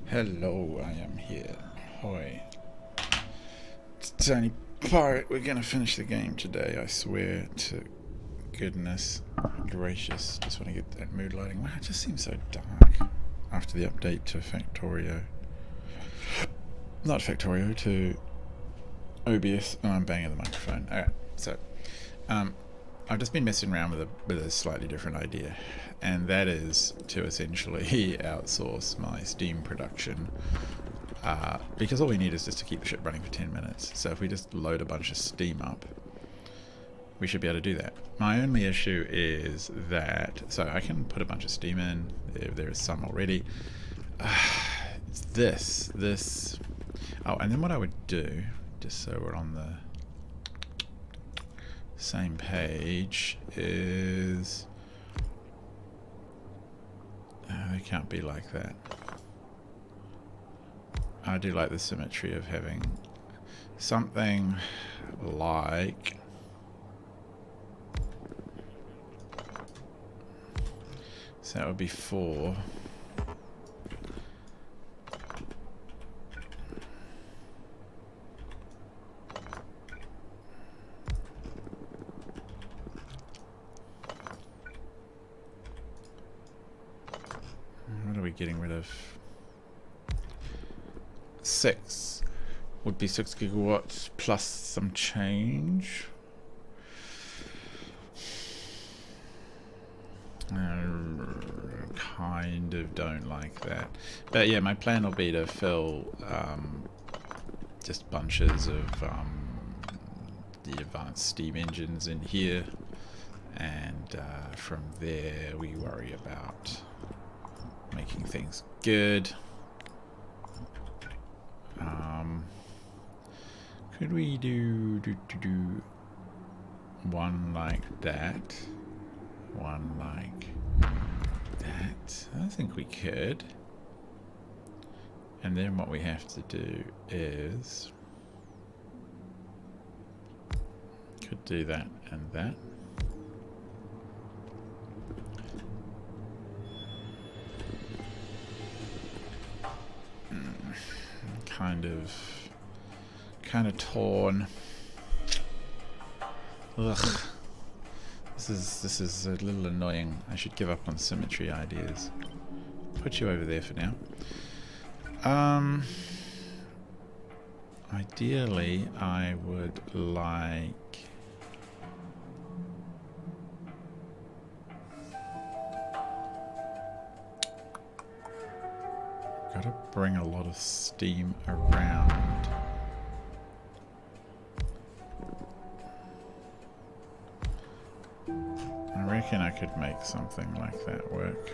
Hello, I am here. Hoi. Tiny Pirate, we're gonna finish the game today, I swear to goodness gracious. Just want to get that mood lighting. Wow, it just seems so dark after the update to Factorio. Not Factorio, to OBS. Oh, I'm banging the microphone. Alright, so I've just been messing around with a slightly different idea, and that is to essentially outsource my Steam production, because all we need is just to keep the ship running for 10 minutes. So if we just load a bunch of Steam up, we should be able to do that. My only issue is that, so I can put a bunch of Steam in, if there is some already. It's this. Oh, and then what I would do, just so we're on the same page, is they can't be like that. I do like the symmetry of having something like so that would be 4. What are we getting rid of? 6 would be 6 gigawatts plus some change. Kind of don't like that, but yeah, my plan will be to fill just bunches of the advanced steam engines in here, and from there we worry about making things good. Could we do one like that, one like that? I think we could. And then what we have to do is could do that and that. Kind of torn. Ugh. This is a little annoying. I should give up on symmetry ideas. Put you over there for now. Ideally, I would like gotta bring a lot of steam around. I reckon I could make something like that work.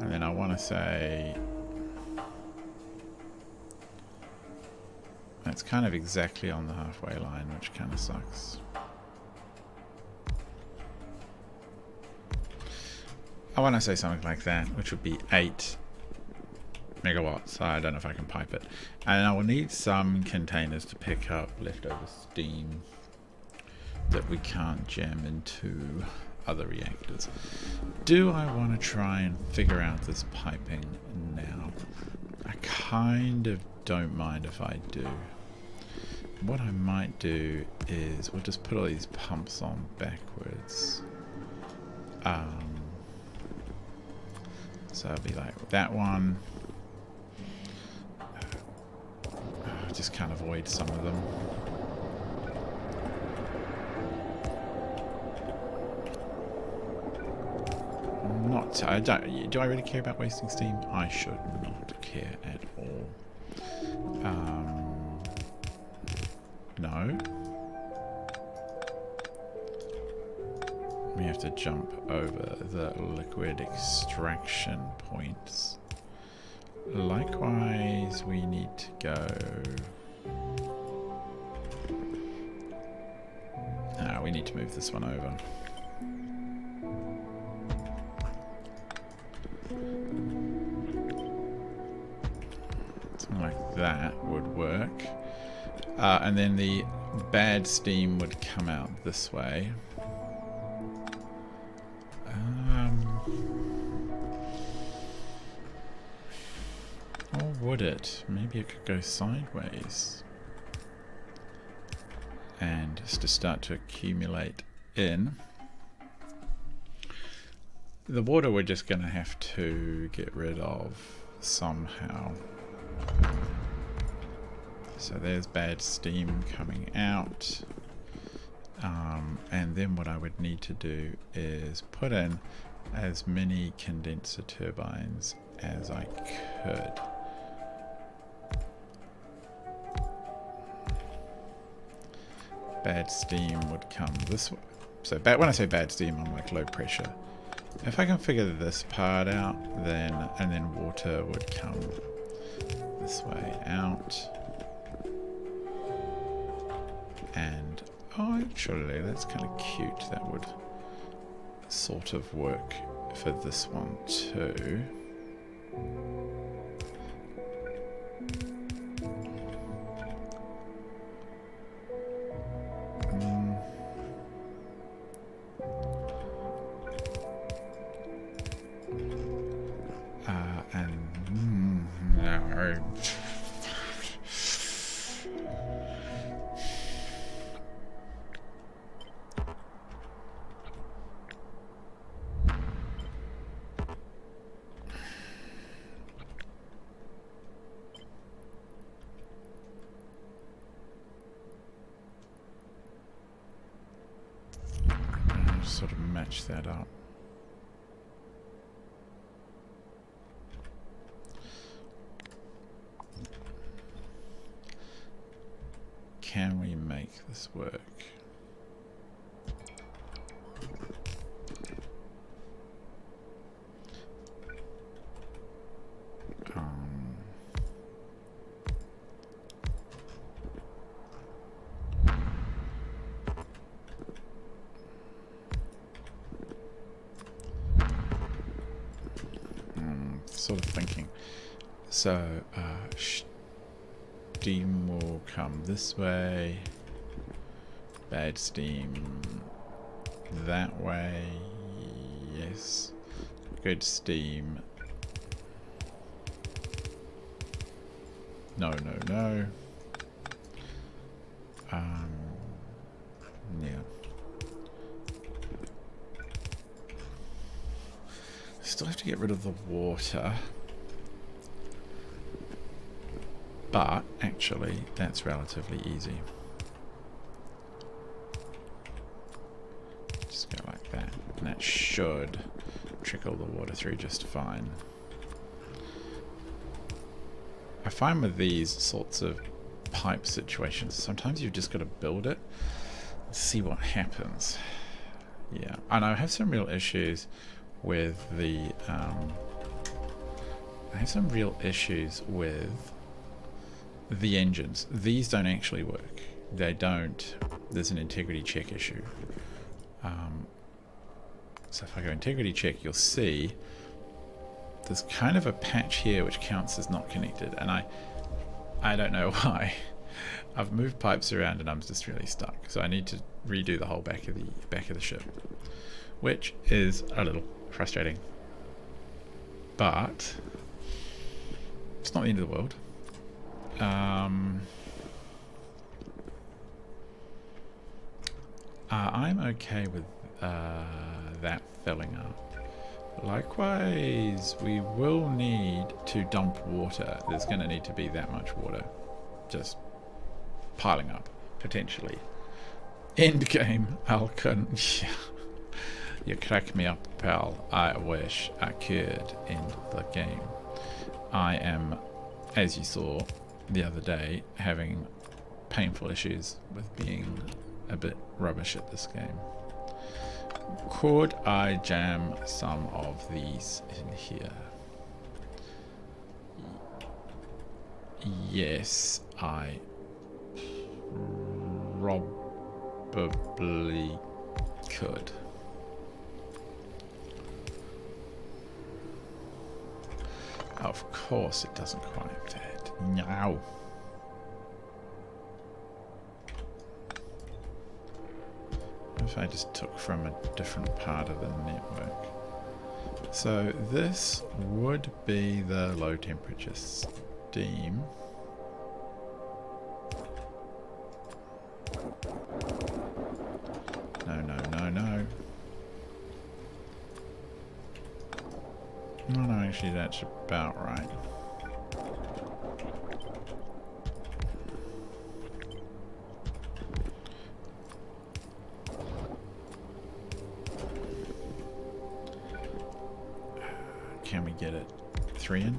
And then I want to say that's kind of exactly on the halfway line, which kind of sucks. I want to say something like that, which would be 8 megawatts. I don't know if I can pipe it. And I will need some containers to pick up leftover steam that we can't jam into other reactors. Do I want to try and figure out this piping now? I kind of don't mind if I do. What I might do is we'll just put all these pumps on backwards. So it'll be like that one. I just can't avoid some of them. Do I really care about wasting steam? I should not care at all. No. We have to jump over the liquid extraction points. Likewise, we need to go... we need to move this one over. Something like that would work. And then the bad steam would come out this way. would it? Maybe it could go sideways. And just to start to accumulate in. The water we're just going to have to get rid of somehow. So there's bad steam coming out. And then what I would need to do is put in as many condenser turbines as I could. Bad steam would come this way. So when I say bad steam, I'm like low pressure. If I can figure this part out, and then water would come this way out. And oh, actually, that's kind of cute. That would sort of work for this one too. Sort of match that up. Can we make this work? Sort of thinking. So steam will come this way, bad steam that way, yes, good steam, no, yeah. Still have to get rid of the water, but actually that's relatively easy. Just go like that, and that should trickle the water through just fine. I find with these sorts of pipe situations, sometimes you've just got to build it and see what happens. Yeah, and I have some real issues with the engines. These don't actually work. They don't. There's an integrity check issue. So if I go integrity check, you'll see there's kind of a patch here which counts as not connected, and I don't know why. I've moved pipes around and I'm just really stuck. So I need to redo the whole back of the ship, which is a little frustrating, but it's not the end of the world. I'm okay with that filling up. Likewise, we will need to dump water. There's going to need to be that much water just piling up, potentially. End game, Alcon. Yeah. You crack me up, pal. I wish I could end the game. I am, as you saw the other day, having painful issues with being a bit rubbish at this game. Could I jam some of these in here? Yes, I probably could. Of course it doesn't quite fit. No. If I just took from a different part of the network. So this would be the low temperature steam. No, no, no, no. No, no, actually that's about right. Can we get it 3 in?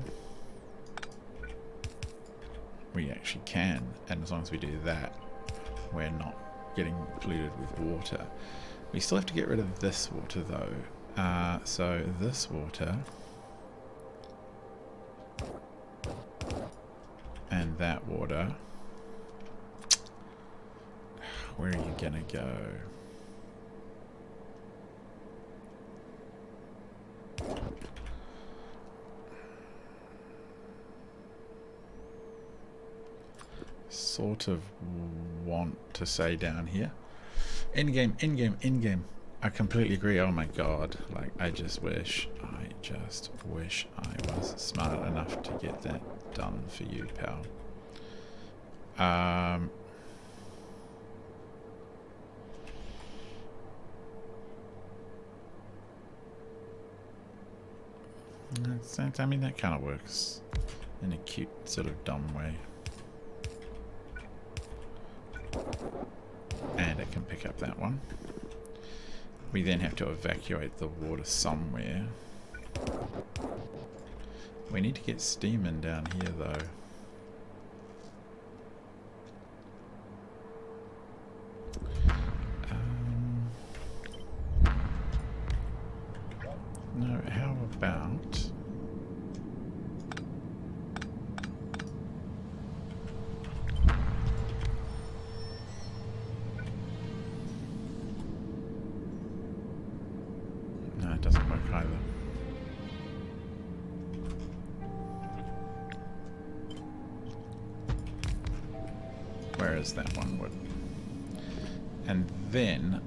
We actually can, and as long as we do that, we're not getting polluted with water. We still have to get rid of this water though. So this water and that water, where are you gonna go? Sort of want to say down here. In game, in game, in game. I completely agree. Oh my god. Like, I just wish I was smart enough to get that done for you, pal. I mean, that kind of works in a cute, sort of dumb way. And it can pick up that one. We then have to evacuate the water somewhere. We need to get steam in down here though. No, how about... No, it doesn't work either. Whereas that one would. And then...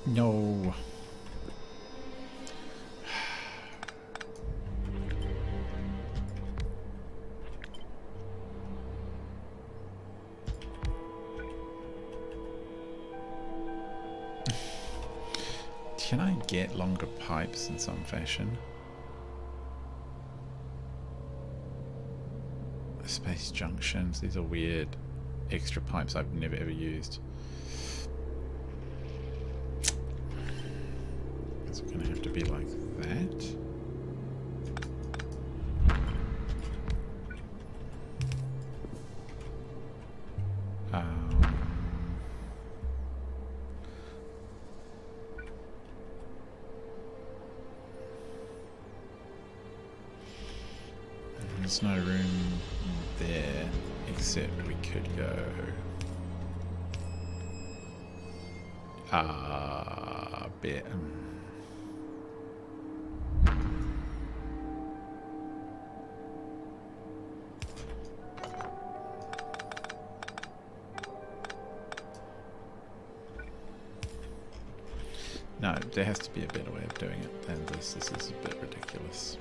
No. Can I get longer pipes in some fashion? Space junctions, these are weird extra pipes I've never ever used. Is it going to have to be like that? There's no room there, except we could go a bit. No, there has to be a better way of doing it than this. This is a bit ridiculous.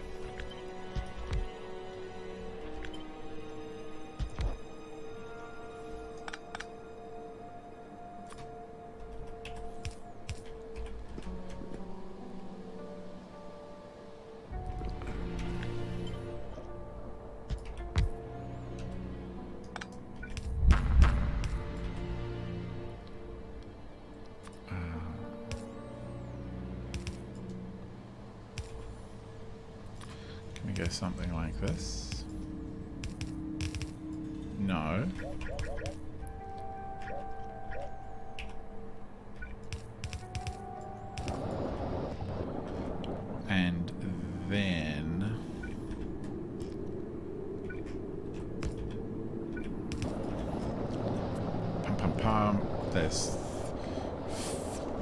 Go something like this. No. And then pum pum pum. There's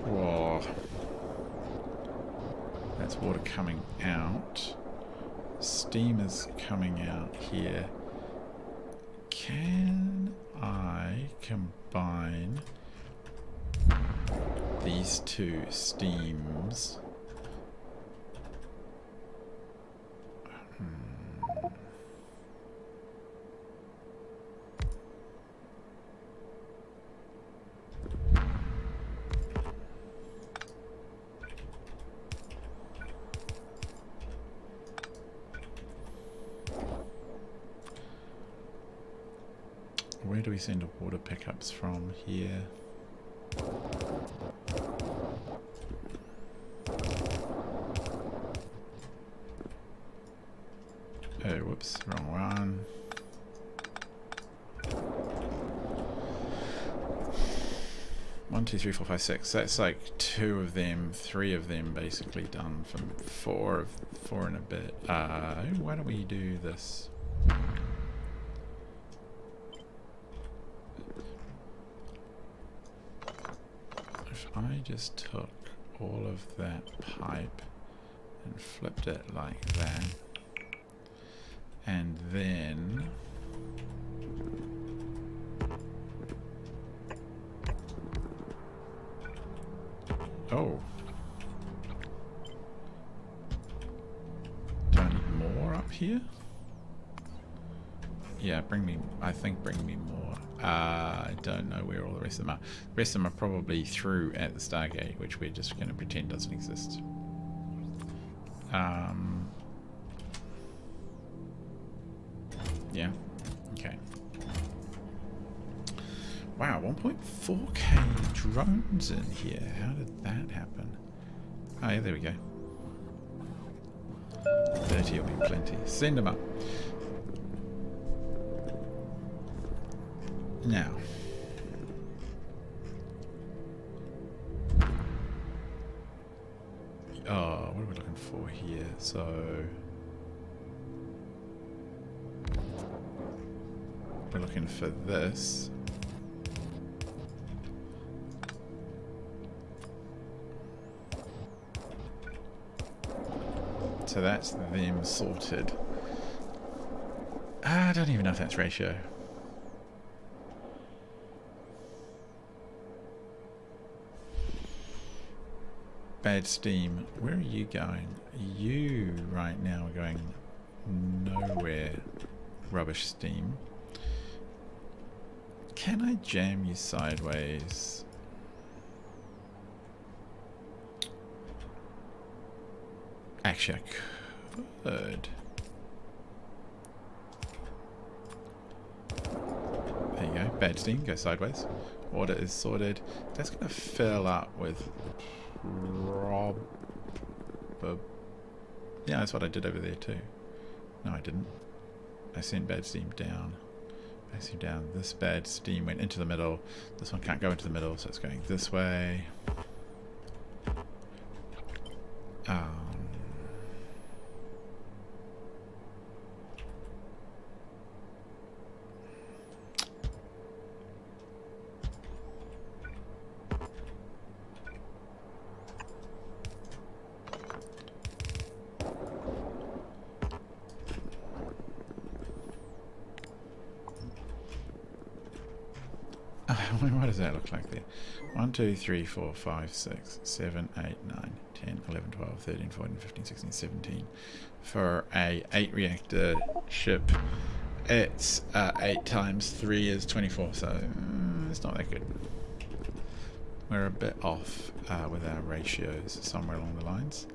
whoa. That's water coming out. Steam is coming out here. Can I combine these two steams. Where do we send water pickups from here? Oh, whoops, wrong one. One, two, three, four, five, six. That's like 2 of them, 3 of them basically done from 4 and a bit. Why don't we do this? If I just took all of that pipe and flipped it like that, and then oh, do I need more up here? Yeah, bring me more. I don't know where all the rest of them are. The rest of them are probably through at the Stargate, which we're just going to pretend doesn't exist. Yeah, okay. Wow, 1.4k drones in here. How did that happen? Oh yeah, there we go. 30 will be plenty. Send them up. Now, what are we looking for here? So, we're looking for this. So that's them sorted. I don't even know if that's ratio. Bad steam. Where are you going? You right now are going nowhere. Rubbish steam. Can I jam you sideways? Actually, I could. There you go. Bad steam. Go sideways. Water is sorted. That's going to fill up with yeah, that's what I did over there too. No, I didn't. I sent bad steam down. Bad steam down. This bad steam went into the middle. This one can't go into the middle, so it's going this way. What does that look like there? 1, 2, 3, 4, 5, 6, 7, 8, 9, 10, 11, 12, 13, 14, 15, 16, 17. For a 8 reactor ship, it's 8 times 3 is 24, so it's not that good. We're a bit off with our ratios somewhere along the lines.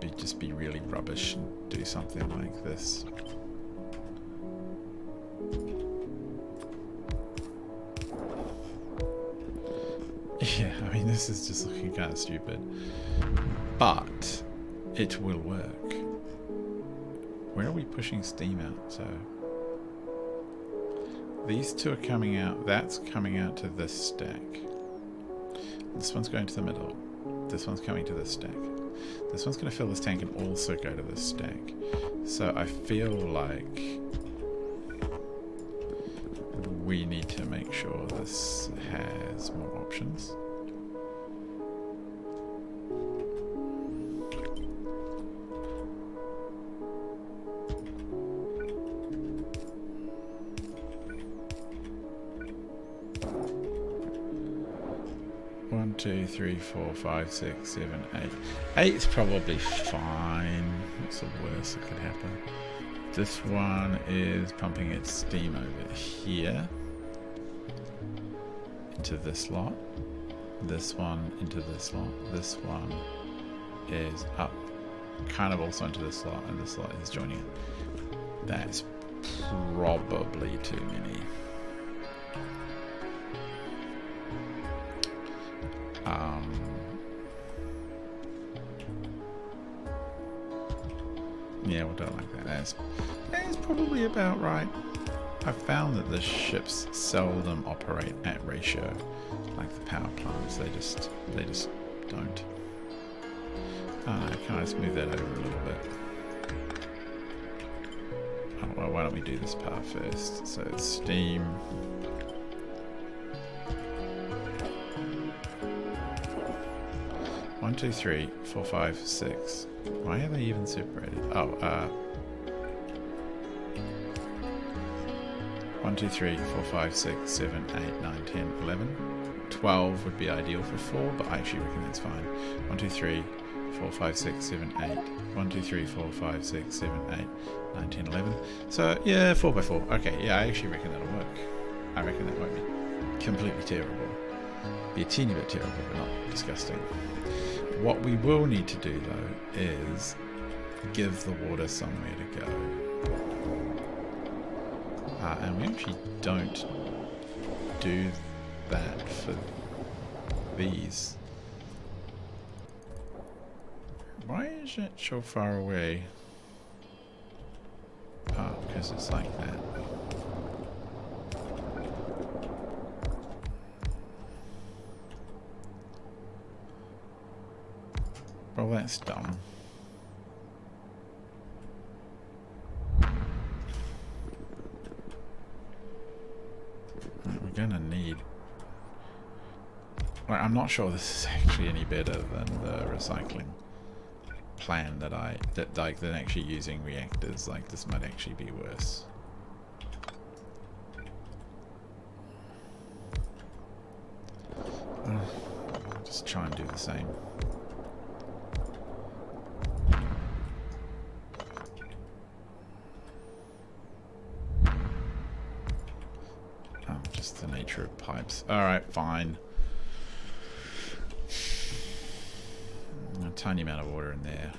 Could just be really rubbish and do something like this. Yeah, I mean, this is just looking kind of stupid, but it will work. Where are we pushing steam out? So these 2 are coming out. That's coming out to this stack. This one's going to the middle. This one's coming to this stack. This one's going to fill this tank and also go to this stack. So I feel like we need to make sure this has more options. 2, 3, 4, 5, 6, 7, 8. 8's probably fine. What's the worst that could happen? This one is pumping its steam over here into this lot. This one into this slot. This one is up kind of also into this slot, and this slot is joining it. That's probably too many. Yeah, we'll do it like that. That's probably about right. I've found that the ships seldom operate at ratio like the power plants. They just don't. Can I just move that over a little bit? Oh, well, why don't we do this part first? So it's steam. One, two, three, 4, 5, 6. Why are they even separated? Oh, 1, 2, 3, 4, 5, 6, 7, 8, 9, 10, 11. 12 would be ideal for 4, but I actually reckon that's fine. 1, 2, 3, 4, 5, 6, 7, 8. 1, 2, 3, 4, 5, 6, 7, 8, 9, 10, 11. So, yeah, 4 by 4. Okay, yeah, I actually reckon that'll work. I reckon that won't be completely terrible. Be a teeny bit terrible, but not disgusting. What we will need to do, though, is give the water somewhere to go. And we actually don't do that for these. Why is it so far away? Oh, because it's like that. Well, that's dumb. We're gonna need... Well, I'm not sure this is actually any better than the recycling plan that than actually using reactors. Like, this might actually be worse. Just try and do the same. Just the nature of pipes. Alright, fine. A tiny amount of water in there.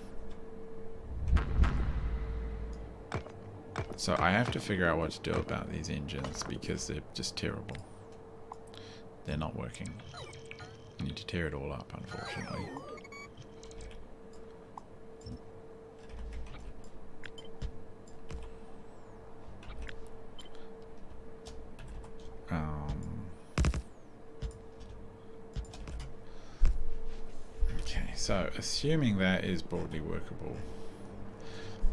So I have to figure out what to do about these engines because they're just terrible. They're not working. I need to tear it all up, unfortunately. Okay, so assuming that is broadly workable,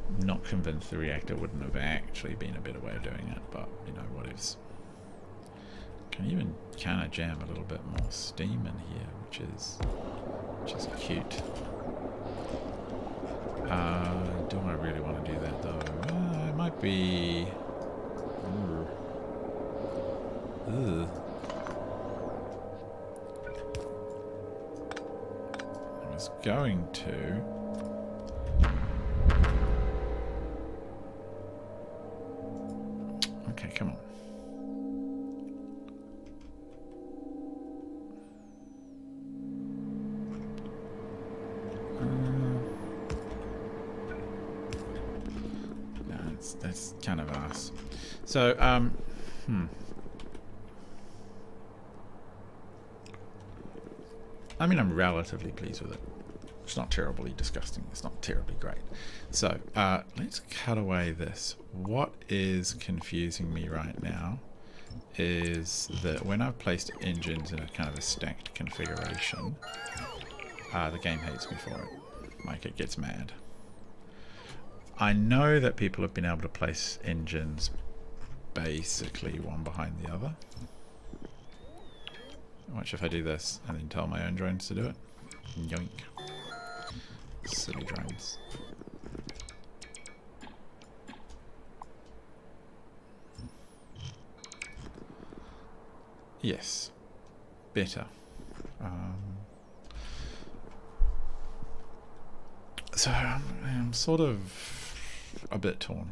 I'm not convinced the reactor wouldn't have actually been a better way of doing it, but you know, what ifs. Can even kind of jam a little bit more steam in here, which is cute. Do I really want to do that though? It might be. Ugh. I was going to. Okay, come on. No, that's kind of ass. So, I mean, I'm relatively pleased with it. It's not terribly disgusting. It's not terribly great. So, let's cut away this. What is confusing me right now is that when I've placed engines in a kind of a stacked configuration, the game hates me for it. Like, it gets mad. I know that people have been able to place engines basically one behind the other. Watch if I do this and then tell my own drones to do it. Yoink. Silly drones. Yes. Better. So I'm sort of a bit torn.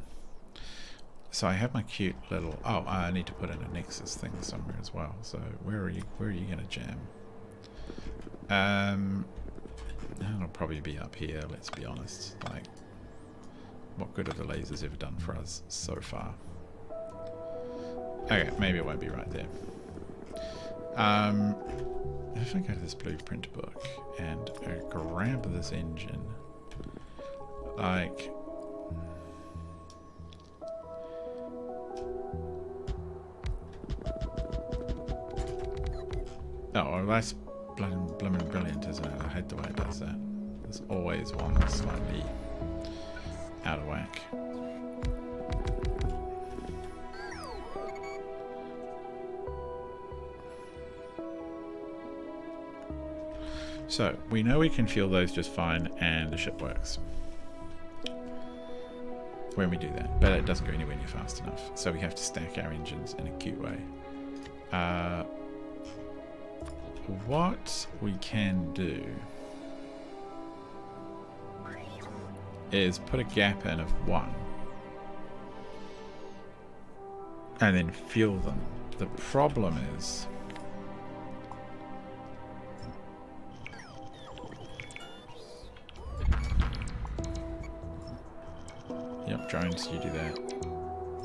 So I have my cute little... Oh, I need to put in a Nexus thing somewhere as well. So where are you going to jam? It'll probably be up here, let's be honest. Like, what good have the lasers ever done for us so far? Okay, maybe it won't be right there. If I go to this blueprint book and grab this engine, like... Oh, well, that's blooming brilliant, isn't it? I hate the way it does that. There's always one that's slightly out of whack. So, we know we can fuel those just fine and the ship works when we do that, but it doesn't go anywhere near fast enough, so we have to stack our engines in a cute way. What we can do is put a gap in of 1 and then fuel them. The problem is yep, drones, you do that.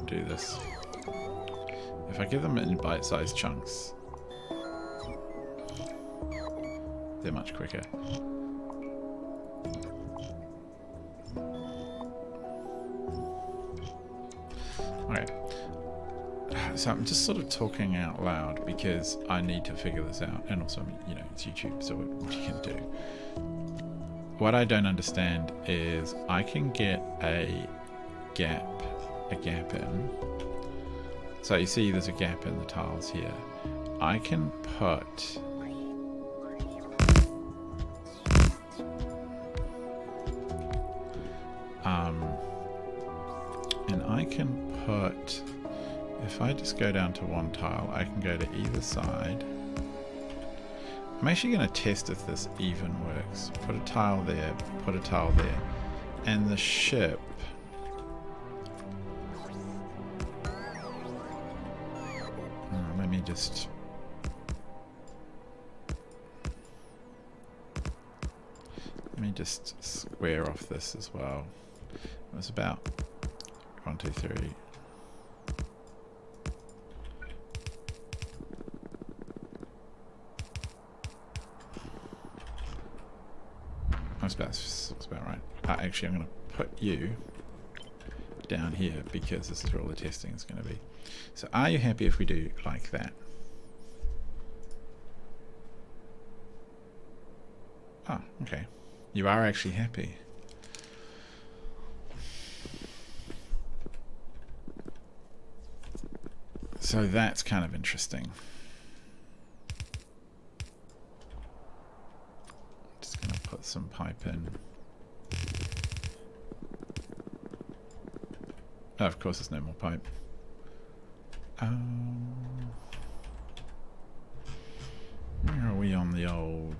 Do this. If I give them in bite-sized chunks, they're much quicker. Okay. So I'm just sort of talking out loud because I need to figure this out, and also, you know, it's YouTube, so what you can do. What I don't understand is I can get a gap in. So you see there's a gap in the tiles here. I can put and I can put, if I just go down to 1 tile, I can go to either side. I'm actually going to test if this even works. Put a tile there, put a tile there, and the ship let me just square off this as well. It was about 1, 2, 3. That's about right. Actually, I'm going to put you down here because this is where all the testing is going to be. So are you happy if we do like that? Oh, okay. You are actually happy. So that's kind of interesting. Just going to put some pipe in. Oh, of course there's no more pipe. Where are we on the old...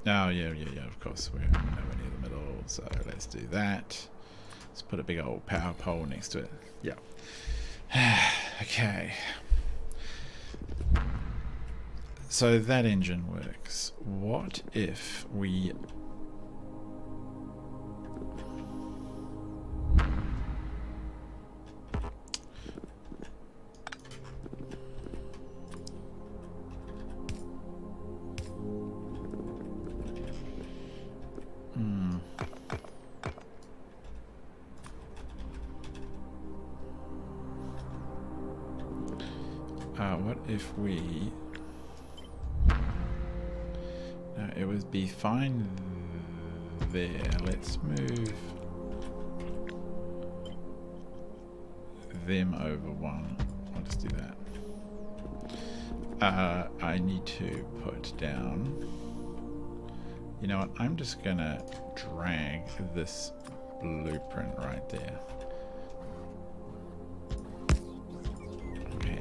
Oh, yeah, of course, we're nowhere near the middle, so let's do that. Let's put a big old power pole next to it. Yeah. Okay. So that engine works. What if we... what if we... No, it would be fine there. Let's move them over 1. I'll just do that. I need to put down... You know what? I'm just gonna drag this blueprint right there.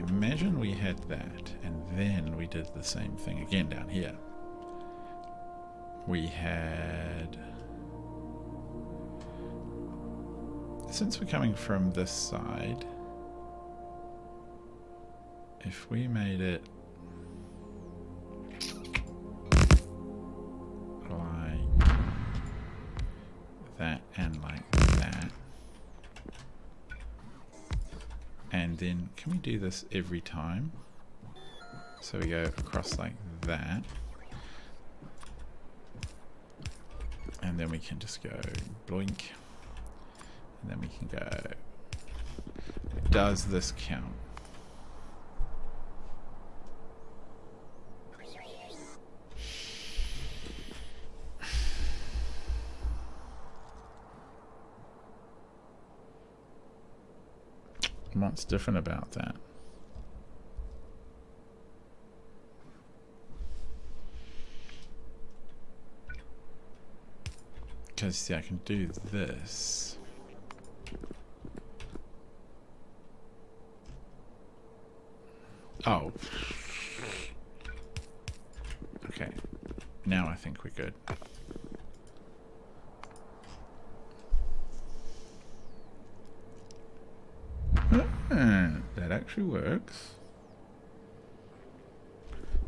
Imagine we had that, and then we did the same thing again down here. we had, since we're coming from this side, if we made it like that and like that, and then can we do this every time? So we go across like that, and then we can just go blink, and then we can go, does this count? What's different about that? Because see, I can do this. Oh. Okay. Now I think we're good. That actually works.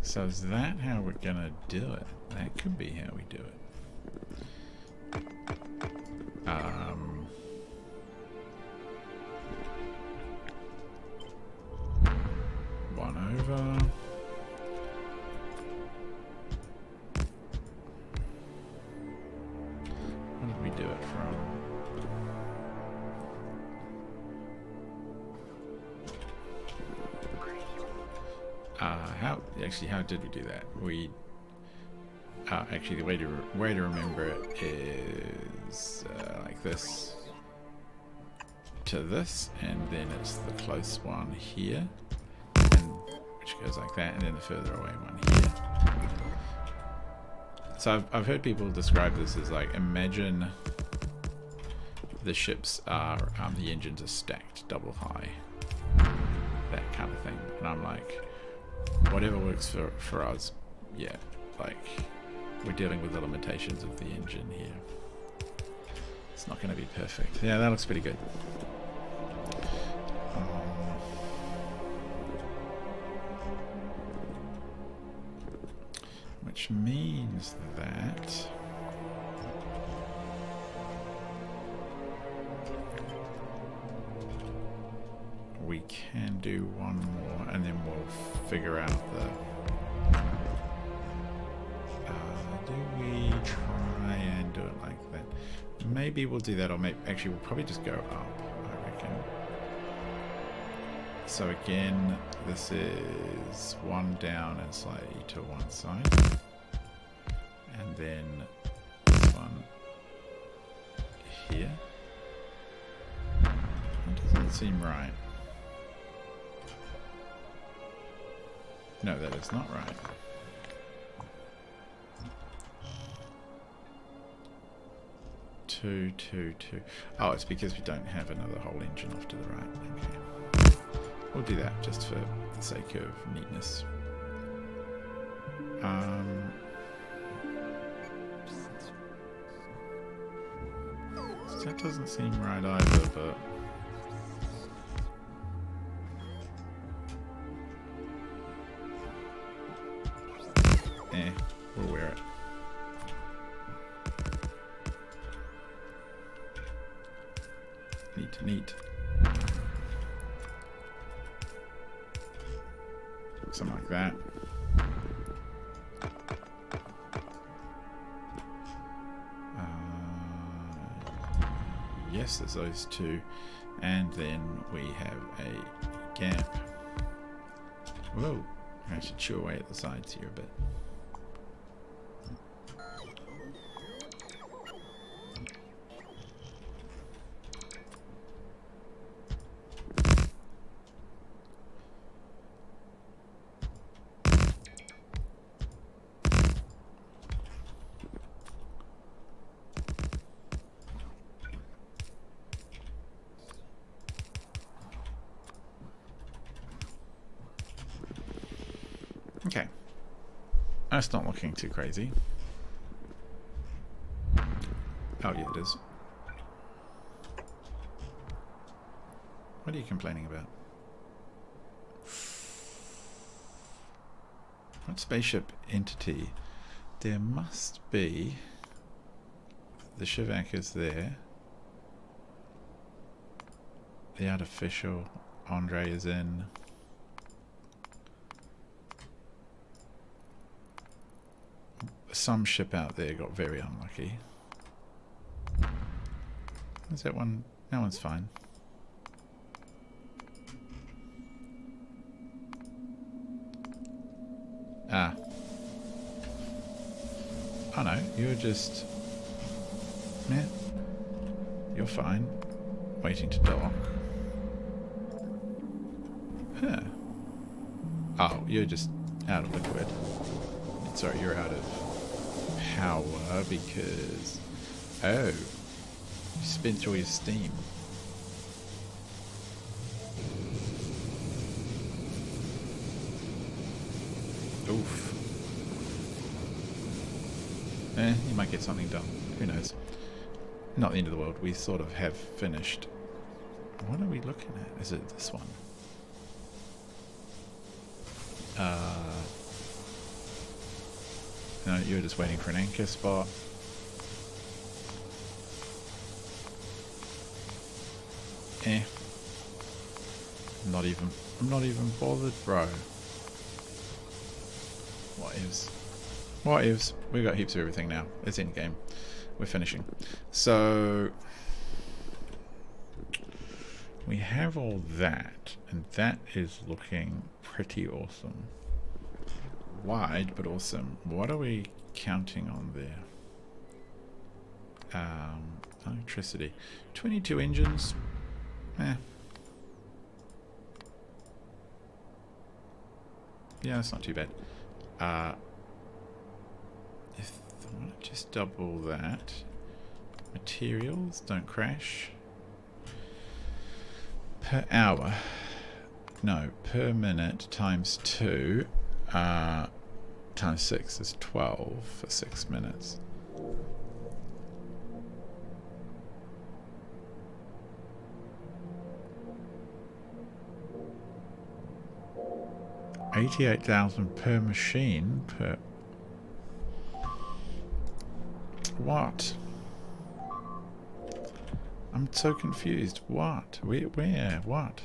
So is that how we're gonna do it? That could be how we do it. One over. Where did we do it from? How did we do that? We actually, the way to remember it is like this to this, and then it's the close one here, which goes like that, and then the further away one here. So I've heard people describe this as like, imagine the ships are the engines are stacked double high, that kind of thing, and I'm like, whatever works for us. Yeah, like, we're dealing with the limitations of the engine here. It's not going to be perfect. Yeah, that looks pretty good. Which means that we can do one more, and then we'll figure out the... do we try and do it like that? Maybe we'll do that, or maybe actually we'll probably just go up, I reckon. So again, this is one down and slightly to one side, and then this one here. That doesn't seem right. No, that is not right. Two. Oh, it's because we don't have another whole engine off to the right. Okay. We'll do that just for the sake of neatness. That doesn't seem right either, but... we'll wear it. Neat. Something like that. Yes, there's those two. And then we have a gap. Whoa, I should chew away at the sides here a bit. Okay, that's not looking too crazy. Oh yeah, it is. What are you complaining about? What spaceship entity? There must be. The Shivak is there. The artificial Andre is in. Some ship out there got very unlucky. Is that one? That one's fine. Ah. Oh no, you're just... Meh. You're fine. Waiting to dock. Huh. Oh, you're just out of liquid. Sorry, you're out of power because... Oh. You spent all your steam. Oof. You might get something done. Who knows? Not the end of the world. We sort of have finished. What are we looking at? Is it this one? No, you're just waiting for an anchor spot. I'm not even bothered, bro. What ifs? What ifs? We've got heaps of everything now. It's in game. We're finishing. So we have all that, and that is looking pretty awesome. Wide, but awesome. What are we counting on there? Electricity. 22 engines. Yeah, that's not too bad. If I want to just double that. Materials, don't crash. Per hour. No, per minute times 2. Times 6 is 12 for 6 minutes. $88,000 per machine per... What? I'm so confused. What? Where? What?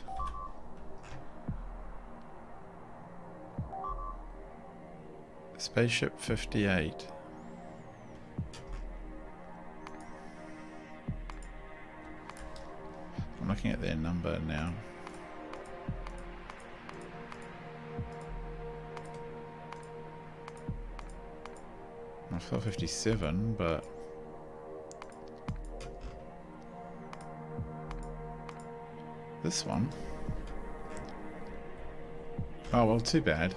Spaceship 58. I'm looking at their number now. I felt 57, but this one. Oh well, too bad.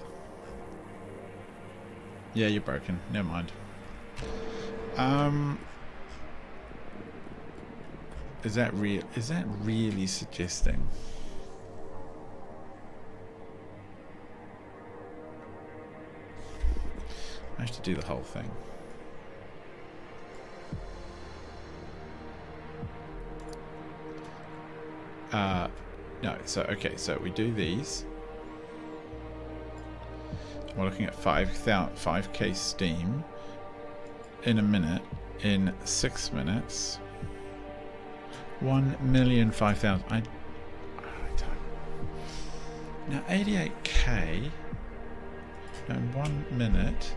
Yeah, you're broken. Never mind. Is that real? Is that really suggesting? I have to do the whole thing. No, so okay, so we do these. We're looking at 5k steam in a minute, in 6 minutes. 1,005,000. I don't. Now 88k in 1 minute.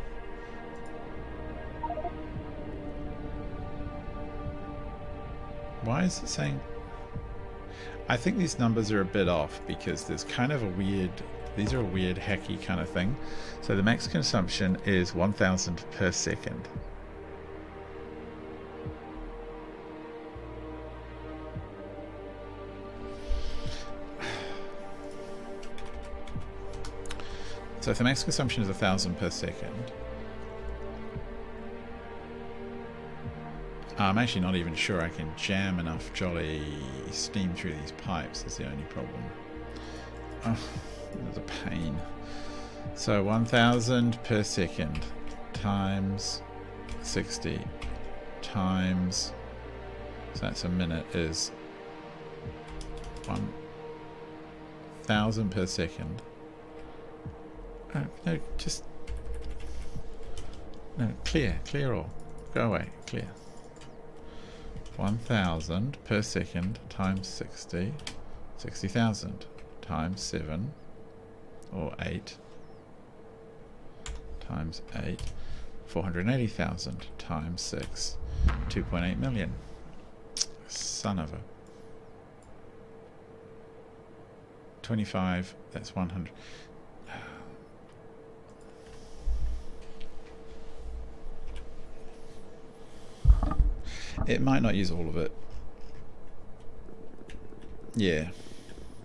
Why is it saying? I think these numbers are a bit off because there's kind of a weird. These are a weird hacky kind of thing. So the max consumption is 1,000 per second. So if the max consumption is 1,000 per second, I'm actually not even sure I can jam enough jolly steam through these pipes. That's the only problem. Oh, it's a pain. So 1,000 per second times 60 times So that's a minute is 1,000 per second. No, just no, clear all. Go away, clear. 1,000 per second times 60, 60,000 times 7 or 8 times 8, 480,000 times 6, 2.8 million. Son of a 25, that's 100. It might not use all of it. Yeah,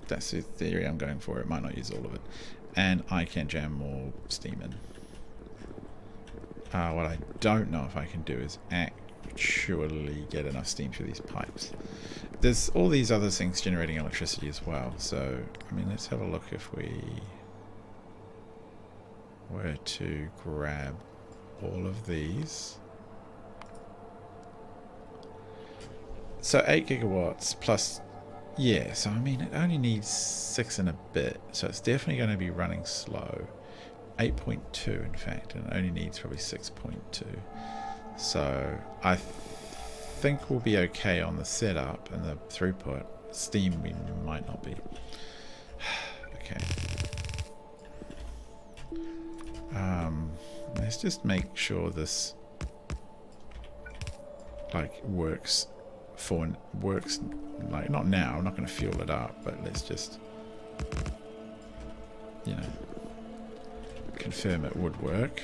that's the theory I'm going for. It might not use all of it. And I can jam more steam in. What I don't know if I can do is actually get enough steam through these pipes. There's all these other things generating electricity as well. So, I mean, let's have a look if we were to grab all of these. So 8 gigawatts plus, yeah, so I mean it only needs 6 and a bit, so it's definitely going to be running slow. 8.2 in fact, and it only needs probably 6.2. So I think we'll be okay on the setup and the throughput. Steam we might not be. Okay. Let's just make sure this like works like not now. I'm not going to fuel it up, but let's just, you know, confirm it would work.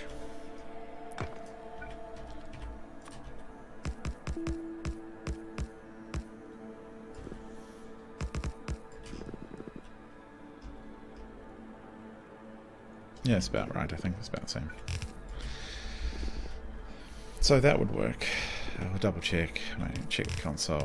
Yeah, it's about right. I think it's about the same. So that would work. I'll double check. Check the console.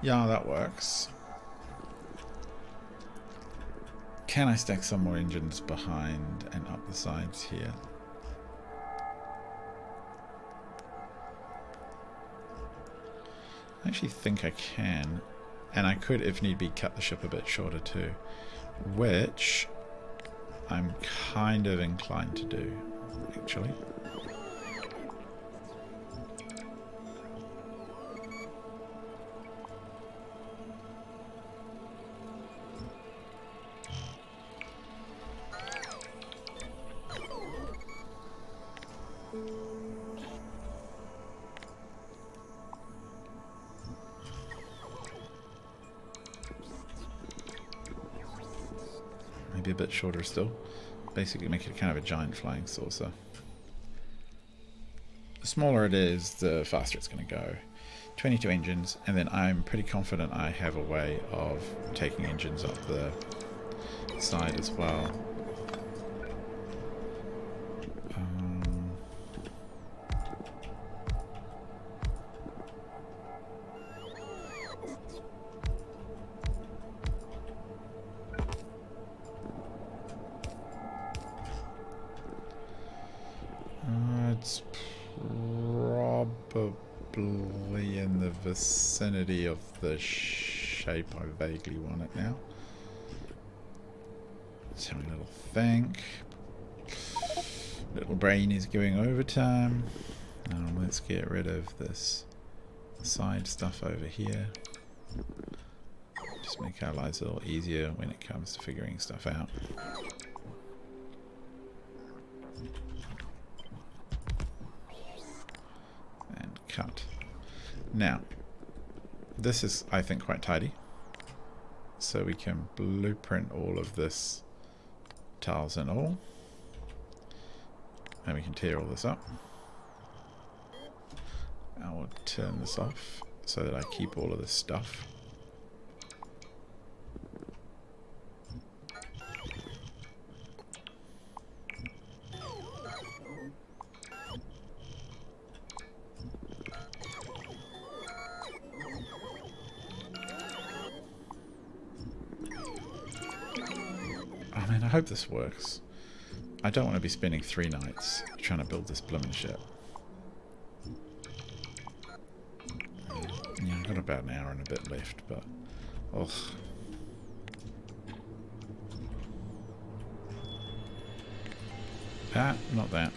Yeah, that works. Can I stack some more engines behind and up the sides here? I actually think I can, and I could, if need be, cut the ship a bit shorter too, which I'm kind of inclined to do, actually. Maybe a bit shorter still. Basically make it kind of a giant flying saucer. The smaller it is, the faster it's going to go. 22 engines, and then I'm pretty confident I have a way of taking engines up the side as well. It's probably in the vicinity of the shape I vaguely want it now. Let's have a little think. Little brain is going overtime. Let's get rid of this side stuff over here. Just make our lives a little easier when it comes to figuring stuff out. Cut. Now, this is, I think, quite tidy. So we can blueprint all of this, tiles and all. And we can tear all this up. I will turn this off so that I keep all of this stuff. hope this works. I don't want to be spending 3 nights trying to build this blooming ship. Yeah, I've got about an hour and a bit left, but... ugh. Ah, not that.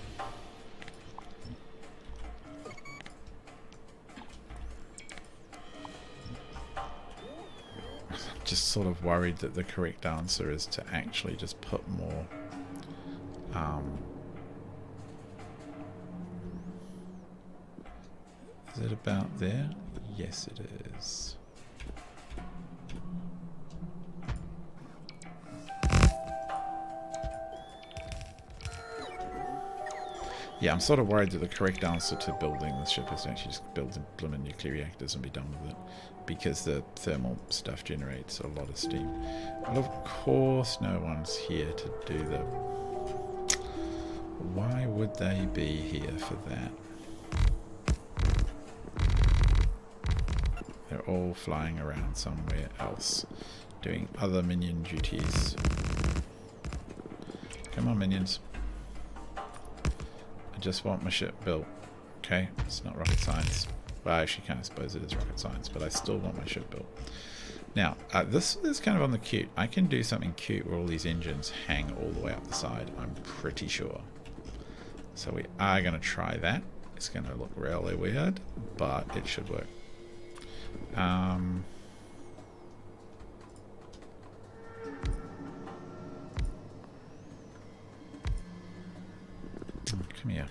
I'm just sort of worried that the correct answer is to actually just put more is it about there? Yes, it is. Yeah, I'm sort of worried that the correct answer to building this ship is to actually just build blooming nuclear reactors and be done with it, because the thermal stuff generates a lot of steam. But of course no one's here to do the... Why would they be here for that? They're all flying around somewhere else, doing other minion duties. Come on, minions. I just want my ship built. Okay, it's not rocket science. Well, I actually kind of suppose it is rocket science, but I still want my ship built. Now, this is kind of on the cute. I can do something cute where all these engines hang all the way up the side, I'm pretty sure. So we are going to try that. It's going to look really weird, but it should work. Come here.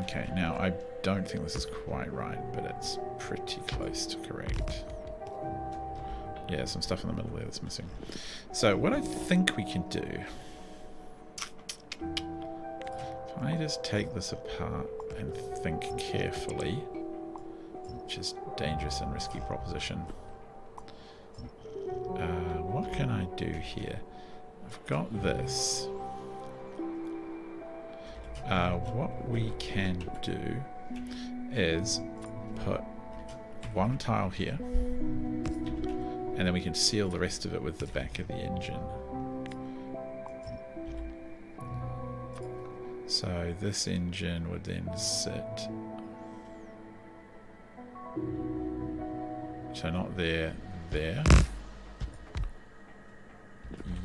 Okay, now I don't think this is quite right, but it's pretty close to correct. Yeah, some stuff in the middle there that's missing. So what I think we can do, if I just take this apart and think carefully, which is a dangerous and risky proposition. What can I do here? I've got this. What we can do is put one tile here, and then we can seal the rest of it with the back of the engine. So this engine would then sit, so not there, there.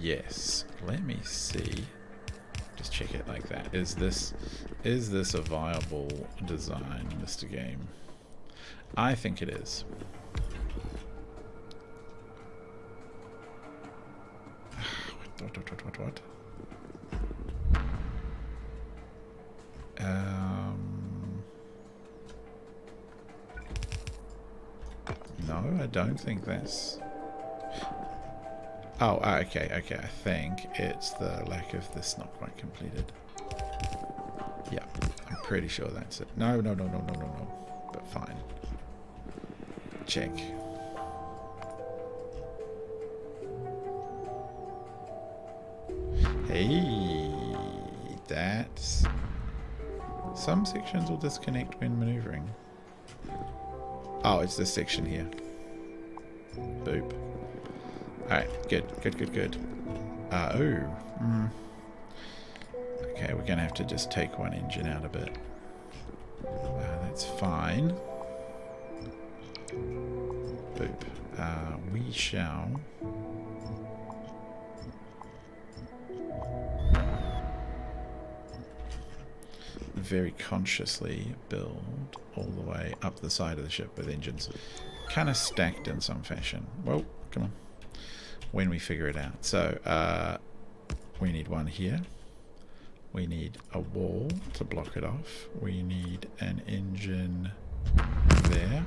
Yes, let me see. Just check it like that. Is this a viable design, Mr. Game? I think it is. What? No, I don't think that's... Oh, okay. I think it's the lack of this not quite completed. Yeah, I'm pretty sure that's it. No. But fine. Check. Hey, that's... Some sections will disconnect when maneuvering. Oh, it's this section here. Boop. Alright, good. Okay, we're going to have to just take one engine out a bit. That's fine. Boop. We shall... very consciously build all the way up the side of the ship with engines kind of stacked in some fashion. Well, come on. When we figure it out. So we need one here. We need a wall to block it off. We need an engine there.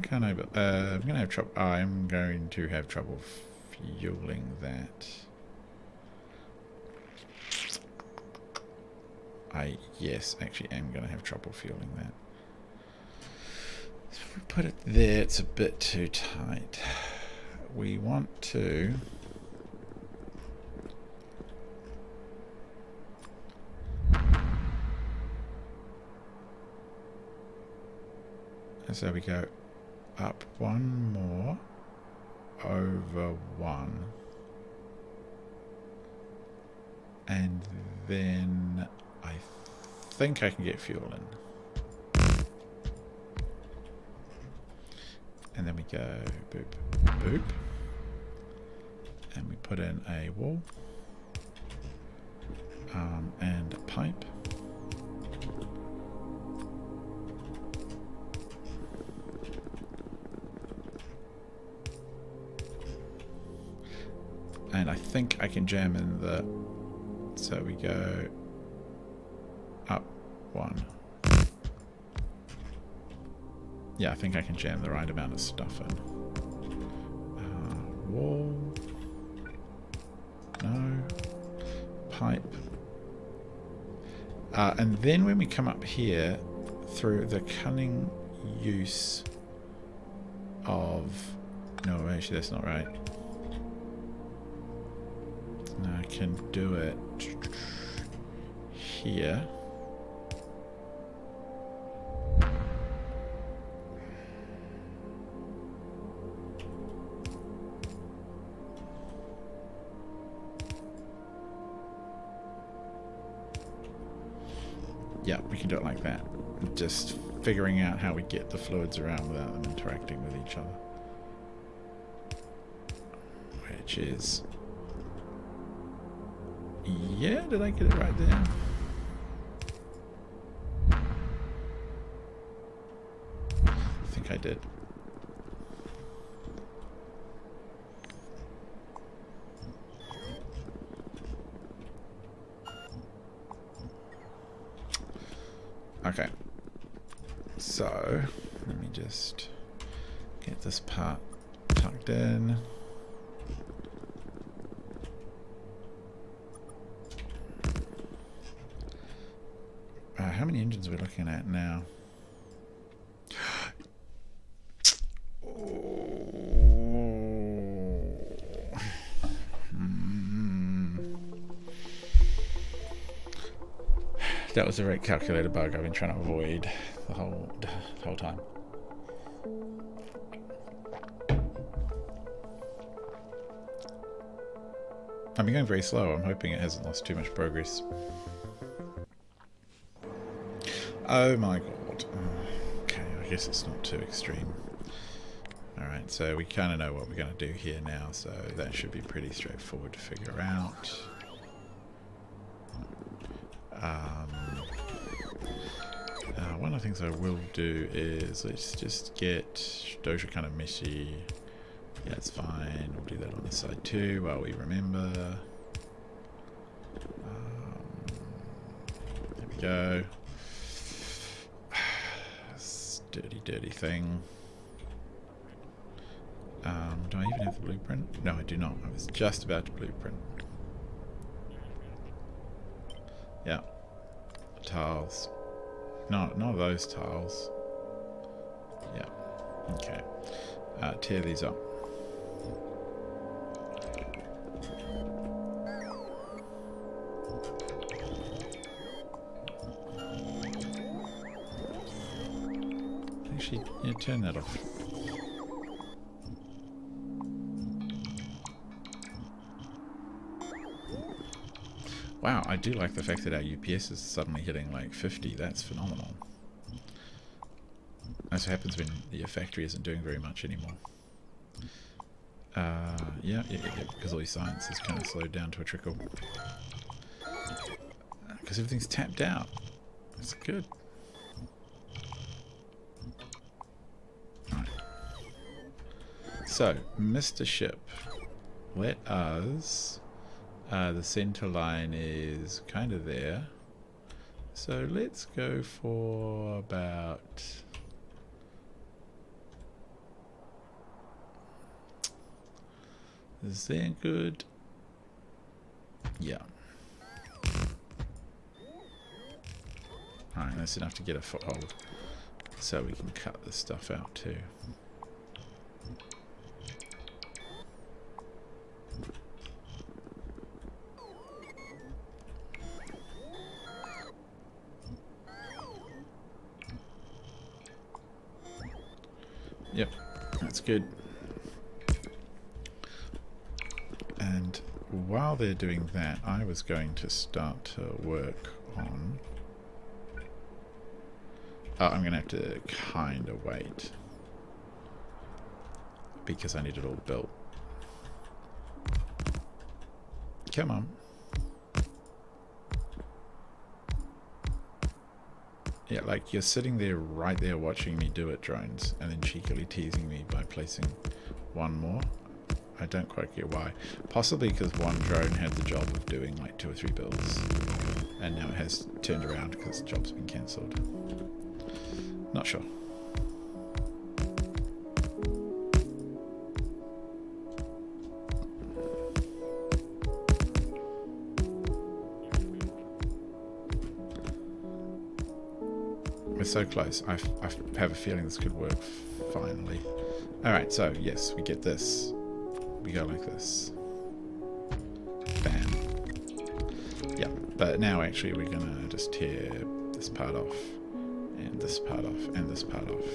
Can I, I'm going to have trouble fueling that. Yes, actually am going to have trouble fueling that. So if we put it there, it's a bit too tight. We want to... So we go up one more, over one, and then I think I can get fuel in. And then we go boop, boop, and we put in a wall and a pipe. And I think I can jam in the, so we go up one. Yeah, I think I can jam the right amount of stuff in. Wall. No. Pipe. And then when we come up here, through the cunning use of... No, actually that's not right. No, I can do it here. Yeah, we can do it like that. Just figuring out how we get the fluids around without them interacting with each other. Which is... Yeah, did I get it right there? I think I did. Okay, so let me just get this part tucked in. How many engines are we looking at now? That was a very calculated bug I've been trying to avoid the whole time. I've been going very slow. I'm hoping it hasn't lost too much progress. Oh my god. Okay, I guess it's not too extreme. Alright, so we kind of know what we're going to do here now, so that should be pretty straightforward to figure out. One of the things I will do is let's just get those are kind of messy. Yeah, it's fine. We'll do that on the side too while we remember. There we go. This dirty thing. Do I even have the blueprint? No, I do not. I was just about to blueprint. Yeah. Tiles. No, not those tiles. Yeah. Okay. Tear these up. Actually, yeah, turn that off. Wow, I do like the fact that our UPS is suddenly hitting like 50. That's phenomenal. That's what happens when your factory isn't doing very much anymore. Yeah, because all your science is kind of slowed down to a trickle. Because everything's tapped out. That's good. Right. So, Mr. Ship, let us... the center line is kind of there. So let's go for about... Is that good? Yeah. Alright, that's enough to get a foothold. So we can cut this stuff out too. Yep, that's good. And while they're doing that, I was going to start to work on... Oh, I'm going to have to kind of wait. Because I need it all built. Come on. Yeah, like you're sitting there right there watching me do it, drones, and then cheekily teasing me by placing one more. I don't quite get why. Possibly because one drone had the job of doing like 2 or 3 builds, and now it has turned around because the job's been cancelled. Not sure. We're so close. I have a feeling this could work finally. Alright, so yes, we get this. We go like this. Bam. Yeah, but now actually we're gonna just tear this part off, and this part off, and this part off.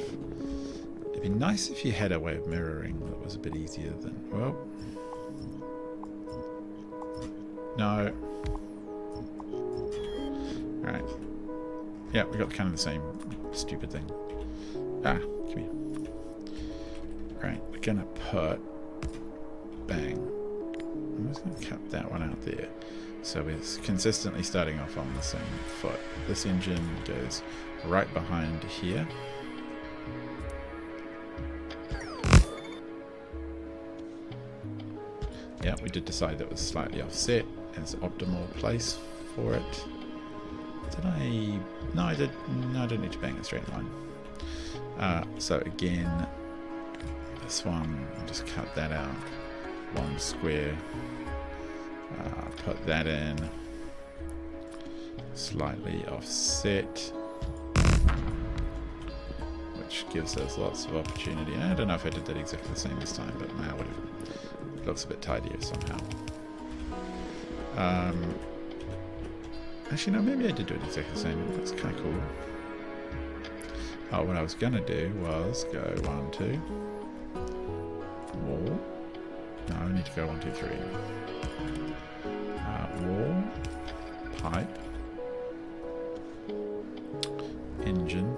It'd be nice if you had a way of mirroring that was a bit easier than... Well... No. Alright. Yeah, we got kind of the same stupid thing. Ah, come here. Right, we're gonna put... Bang. I'm just gonna cut that one out there. So we're consistently starting off on the same foot. This engine goes right behind here. Yeah, we did decide that was slightly offset as optimal place for it. Did I... No, I did. No, I didn't need to bang a straight line. So again, this one, I'll just cut that out. One square. Put that in. Slightly offset. Which gives us lots of opportunity. I don't know if I did that exactly the same this time, but nah, whatever. It looks a bit tidier somehow. Actually, no, maybe I did do it exactly the same. That's kind of cool. Oh, what I was going to do was go 1, 2. Wall. No, I need to go 1, 2, 3. Wall. Pipe. Engine.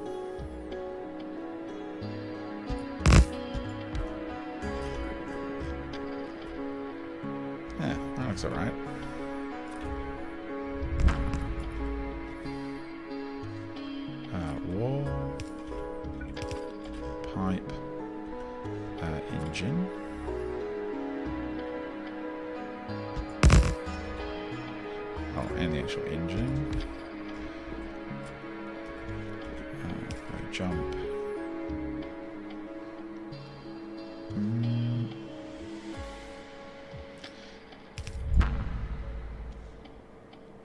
Yeah, that looks alright. Wall, pipe, engine. Oh, and the actual engine. Jump.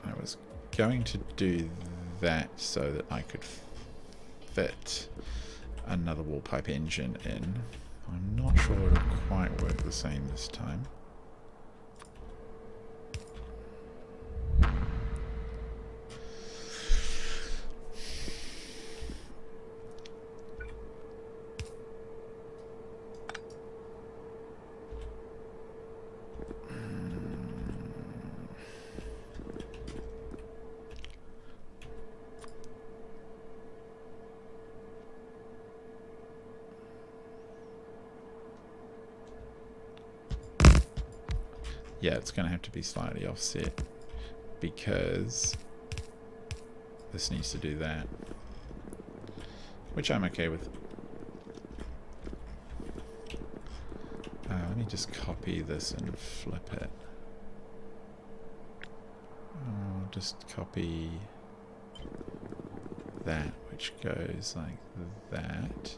I was going to do that so that I could fit another wall pipe engine in. I'm not sure it'll quite work the same this time. Yeah, it's going to have to be slightly offset because this needs to do that, which I'm okay with. Let me just copy this and flip it. I'll just copy that, which goes like that.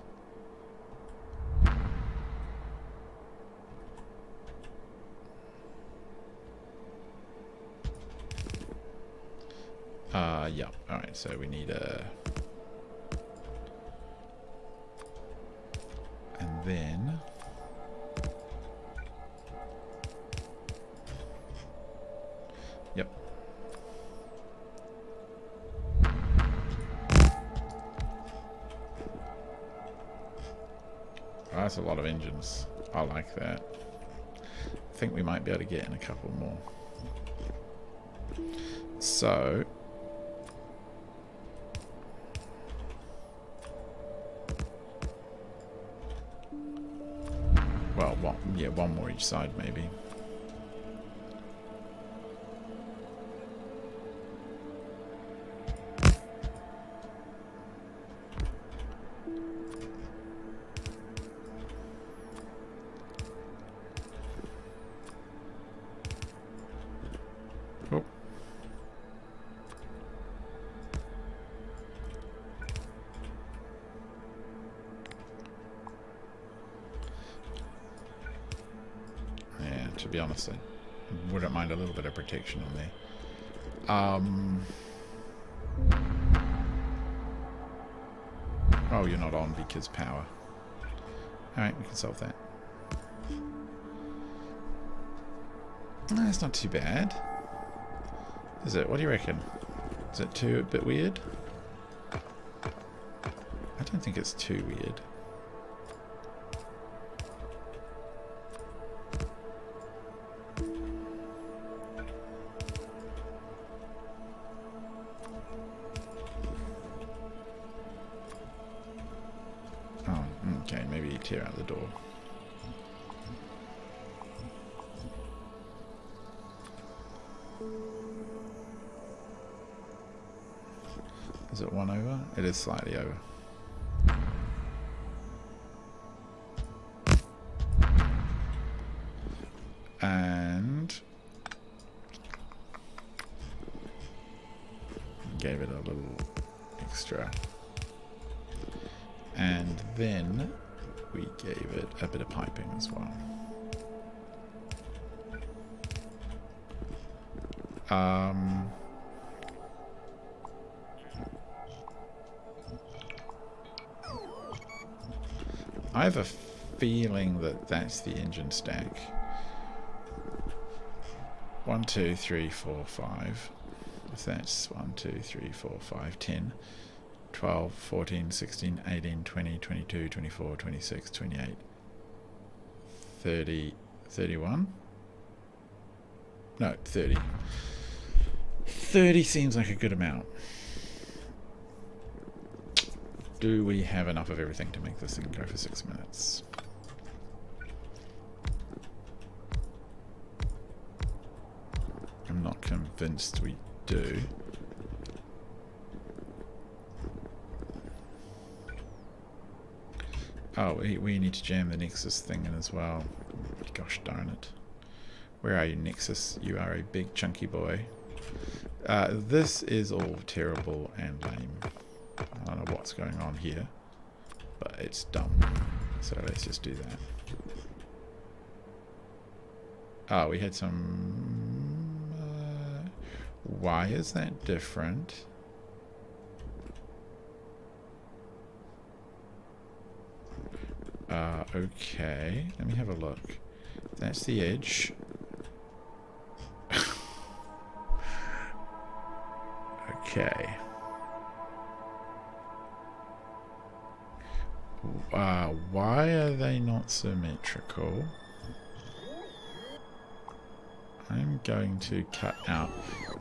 Yeah, alright, so we need a... And then... Yep. Oh, that's a lot of engines. I like that. I think we might be able to get in a couple more. So... well, one more each side maybe. Oh. Yeah, to be honest, I wouldn't mind a little bit of protection on there. Oh, you're not on because power. Alright, we can solve that. That's not too bad. Is it? What do you reckon? Is it too a bit weird? I don't think it's too weird. Oh, okay, maybe tear out the door. Is it one over? It is slightly over. And gave it a little extra. And then we gave it a bit of piping as well. I have a feeling that that's the engine stack. 1, 2, 3, 4, 5. If that's 1, 2, 3, 4, 5, 10, 12, 14, 16, 18, 20, 22, 24, 26, 28, 30, 31? No, 30. 30 seems like a good amount. Do we have enough of everything to make this thing go for 6 minutes? I'm not convinced we do. Oh, we need to jam the Nexus thing in as well. Gosh darn it. Where are you, Nexus? You are a big chunky boy. This is all terrible and lame. I don't know what's going on here, but it's dumb. So let's just do that. Oh, we had some... why is that different? Okay, let me have a look. That's the edge. Okay. Why are they not symmetrical? I'm going to cut out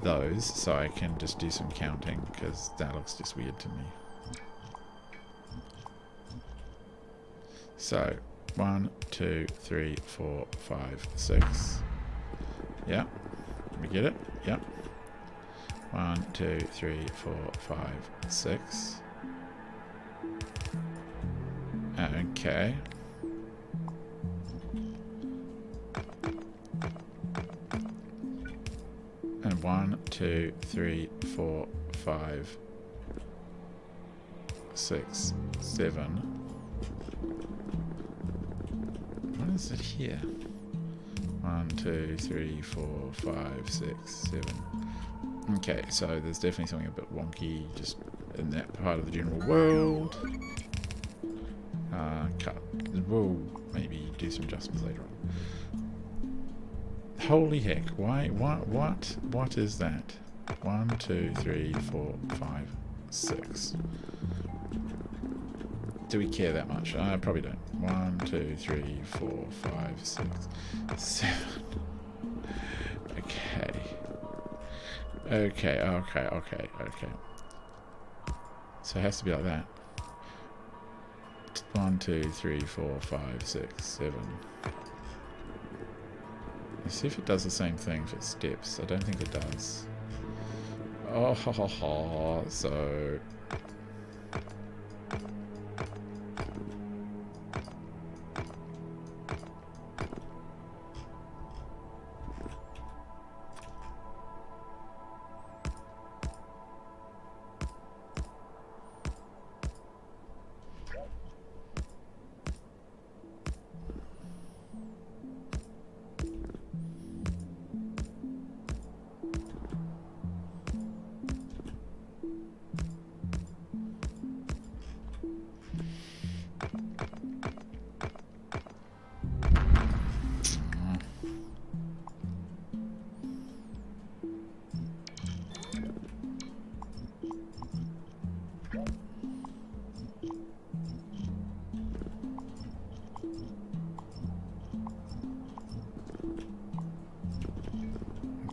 those so I can just do some counting, because that looks just weird to me. So 1, 2, 3, 4, 5, 6. Yeah, we get it. Yep. 1, 2, 3, 4, 5, 6. Okay. And 1, 2, 3, 4, 5, 6, 7. What is it here? 1, 2, 3, 4, 5, 6, 7. Okay, so there's definitely something a bit wonky just in that part of the general world. Cut. We'll maybe do some adjustments later on. Holy heck! Why? What is that? 1, 2, 3, 4, 5, 6. do we care that much? I probably don't. 1, 2, 3, 4, 5, 6, 7. Okay. Okay. So it has to be like that. 1, 2, 3, 4, 5, 6, 7. Let's see if it does the same thing for steps. I don't think it does. Oh, so...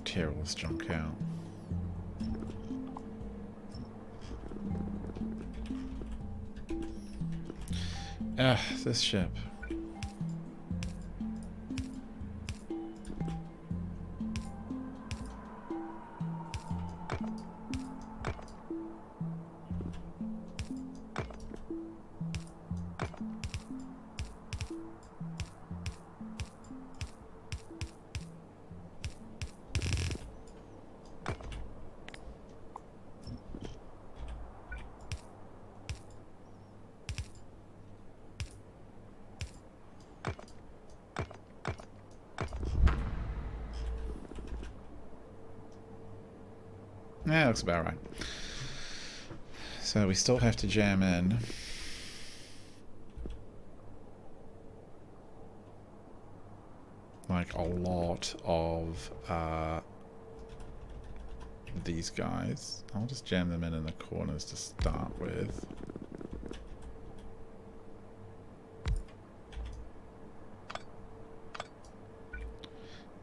tear all this junk out. This ship. Yeah, looks about right. So we still have to jam in like a lot of these guys. I'll just jam them in the corners to start with.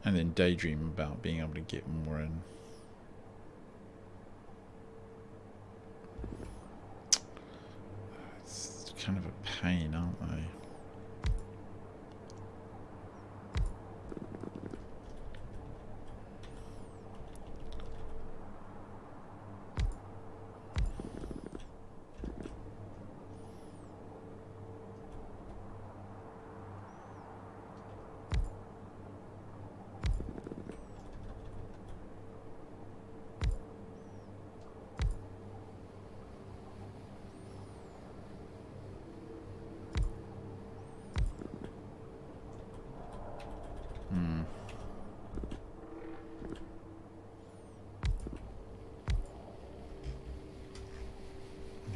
And then daydream about being able to get more in. It's kind of a pain, aren't they?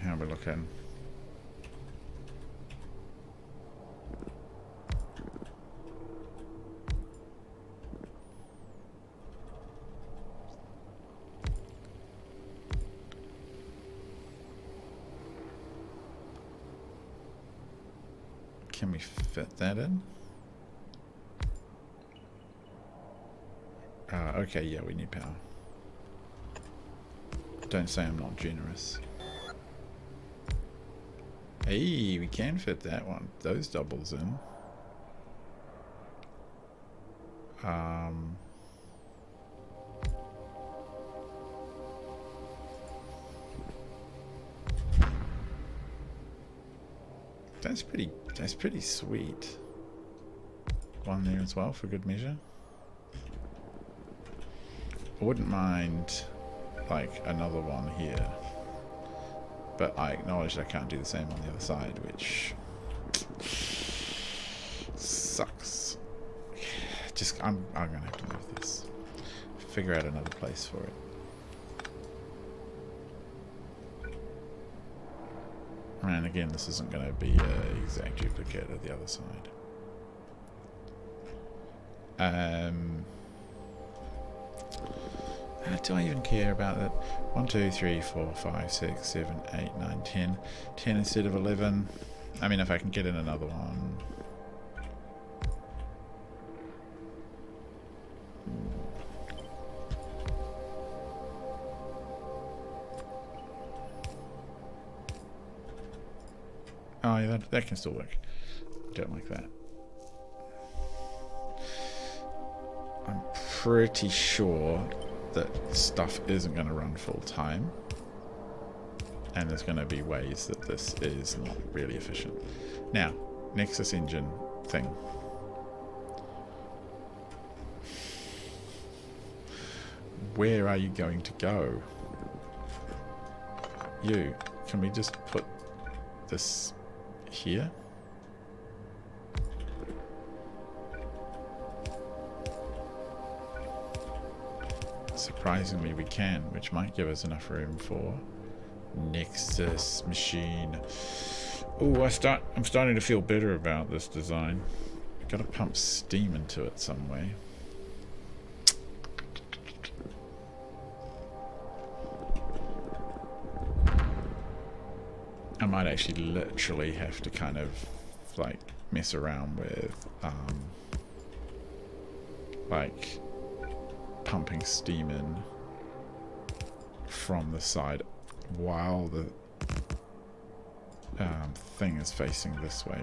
How are we looking? Can we fit that in? Okay, yeah, we need power. Don't say I'm not generous. Hey, we can fit that one. Those doubles in. That's pretty sweet. One there as well for good measure. I wouldn't mind like another one here. But I acknowledge I can't do the same on the other side, which sucks. I'm gonna have to move this. Figure out another place for it. And again, this isn't going to be an exact duplicate of the other side. Do I even care about that? 1, 2, 3, 4, 5, 6, 7, 8, 9, 10. 10 instead of 11. I mean, if I can get in another one. Oh, yeah, that can still work. Don't like that. I'm pretty sure that stuff isn't going to run full time. And there's going to be ways that this is not really efficient. Now, Nexus engine thing. Where are you going to go? You, can we just put this here? Surprisingly we can, which might give us enough room for Nexus machine. Oh, I'm starting to feel bitter about this design. Gotta pump steam into it some way. I might actually literally have to kind of like mess around with like pumping steam in from the side while the thing is facing this way.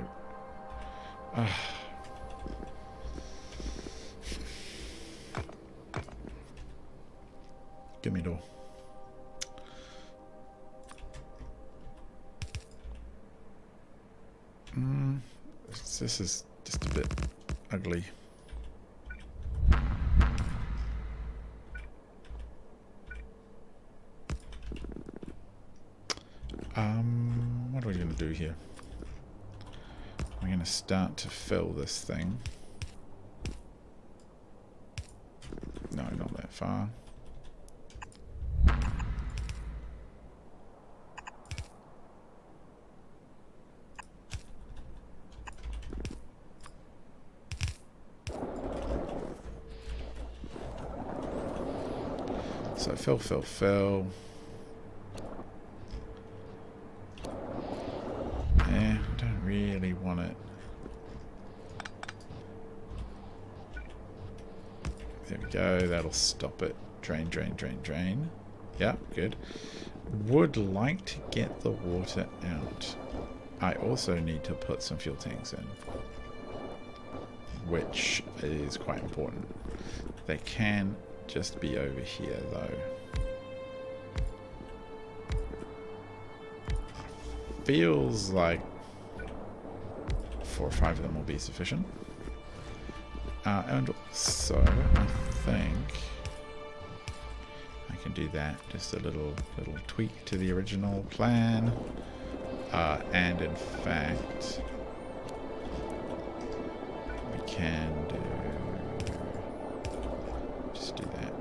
Give me a door. This is just a bit ugly. What are we going to do here? We're going to start to fill this thing. No, not that far. So fill. I don't really want it. There we go, that'll stop it. Drain. Yeah, good. Would like to get the water out. I also need to put some fuel tanks in, which is quite important. They can just be over here though. Feels like 4 or 5 of them will be sufficient. And also I think I can do that. Just a little tweak to the original plan. And in fact we can just do that.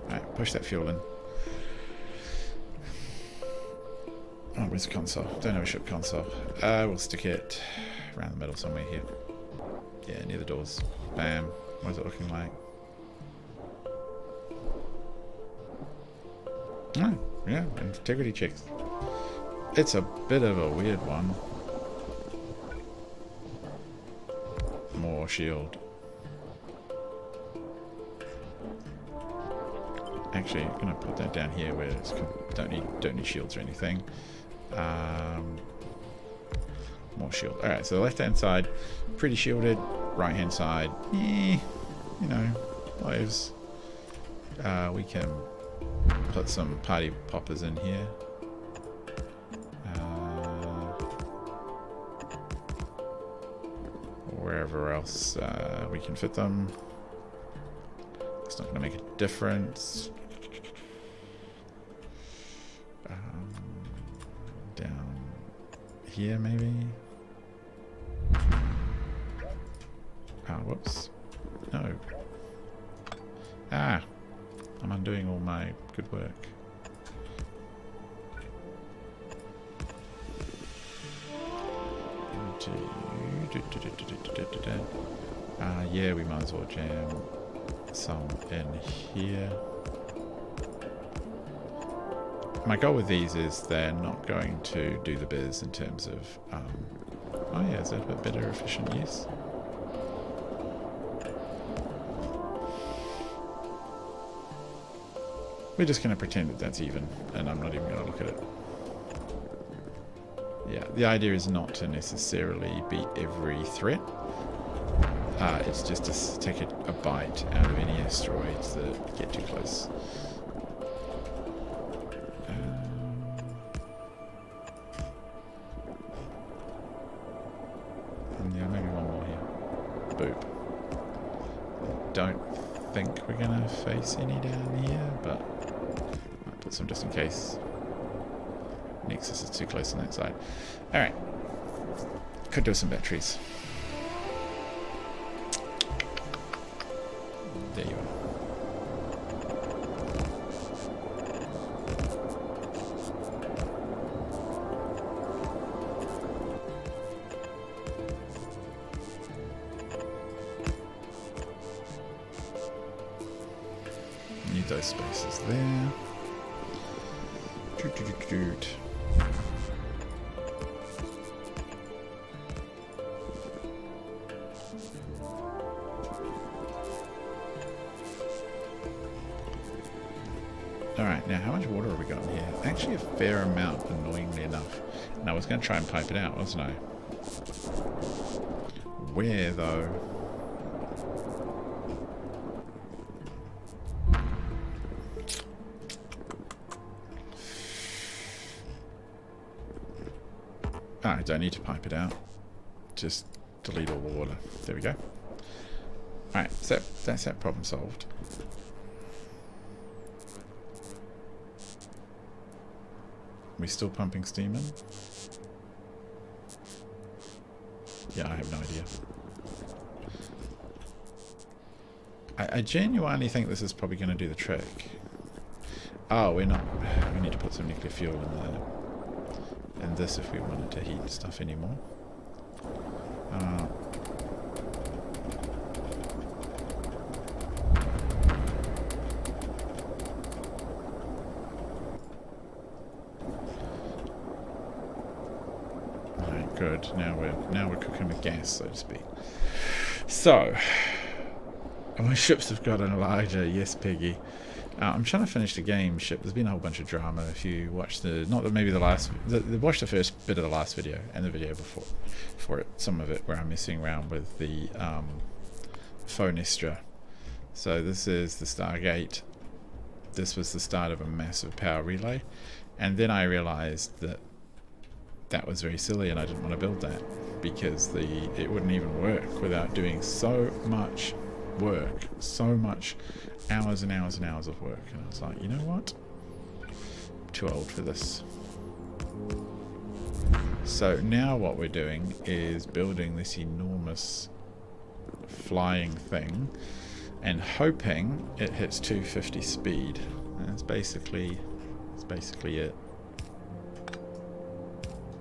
Alright, push that fuel in. Oh, where's the console? Don't have a ship console. We'll stick it around the middle somewhere here. Yeah, near the doors. Bam. What is it looking like? Oh, yeah, integrity checks. It's a bit of a weird one. More shield. Actually, I'm gonna put that down here where it's don't need shields or anything. More shield. Alright, so the left hand side, pretty shielded. Right hand side, you know, waves. We can put some party poppers in here. Wherever else we can fit them. It's not going to make a difference. Down here, maybe. Whoops. No. I'm undoing all my good work. Yeah, we might as well jam some in here. my goal with these is they're not going to do the biz in terms of, oh yeah, is that a better efficient use? We're just going to pretend that that's even, and I'm not even going to look at it. Yeah, the idea is not to necessarily beat every threat. It's just to take a bite out of any asteroids that get too close. Yeah, maybe one more here. Boop. Don't think we're going to face any down here, but I'll put some just in case. Nexus is too close on that side. Alright. Could do some batteries. There you are. Need those spaces there. Alright, now how much water have we got in here? Actually a fair amount, annoyingly enough. And I was going to try and pipe it out, wasn't I? Where, though? I don't need to pipe it out. Just delete all the water. There we go. Alright, so that's that problem solved. We still pumping steam in? Yeah, I have no idea. I genuinely think this is probably going to do the trick. Oh, we're not. We need to put some nuclear fuel in this if we wanted to heat stuff anymore. Good. Now we're cooking with gas, so to speak. So, my ships have got an Elijah. Yes, Peggy. I'm trying to finish the game ship. There's been a whole bunch of drama. If you watch watch the first bit of the last video and the video before it, some of it where I'm messing around with the Phonestra. So this is the Stargate. This was the start of a massive power relay, and then I realized that was very silly and I didn't want to build that because it wouldn't even work without doing so much work, so much hours and hours and hours of work. And I was like, you know what? I'm too old for this. So now what we're doing is building this enormous flying thing and hoping it hits 250 speed. And that's basically it.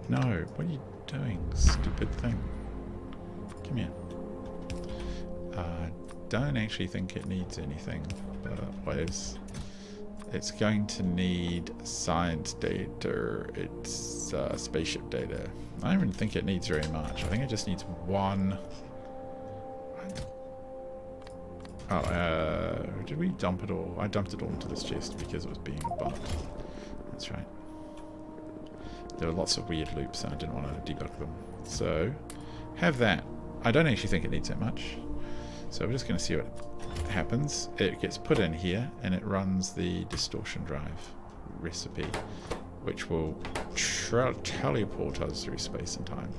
No, what are you doing, stupid thing? Come here. Don't actually think it needs anything, but it's going to need science data, it's spaceship data. I don't even think it needs very much. I think it just needs one. Oh, did we dump it all? I dumped it all into this chest because it was being a butt. That's right. There were lots of weird loops and I didn't want to debug them. So, have that. I don't actually think it needs that much. So we're just going to see what happens. It gets put in here and it runs the distortion drive recipe, which will teleport us through space and time.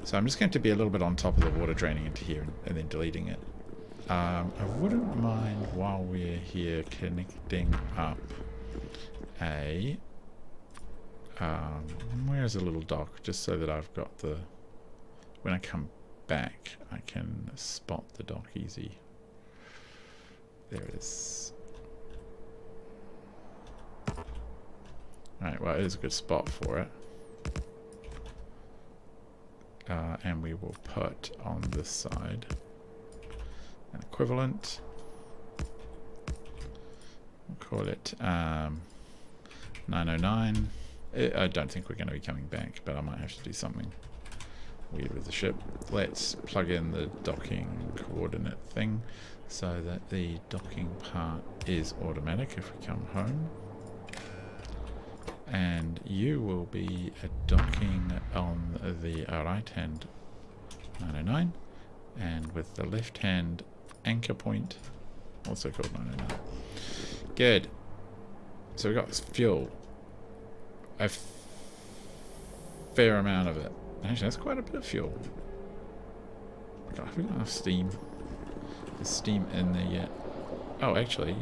So I'm just going to be a little bit on top of the water draining into here and then deleting it. I wouldn't mind while we're here connecting up a... where's a little dock, just so that I've got the... When I come back, I can spot the dock easy. There it is. Alright, well, it is a good spot for it. And we will put on this side an equivalent. We'll call it 909. I don't think we're going to be coming back, but I might have to do something weird with the ship. Let's plug in the docking coordinate thing so that the docking part is automatic if we come home. And you will be docking on the right hand 909, and with the left hand anchor point, also called 909. Good. So we got fuel. A fair amount of it. Actually, that's quite a bit of fuel. God, have we got enough steam? Is steam in there yet? Oh, actually,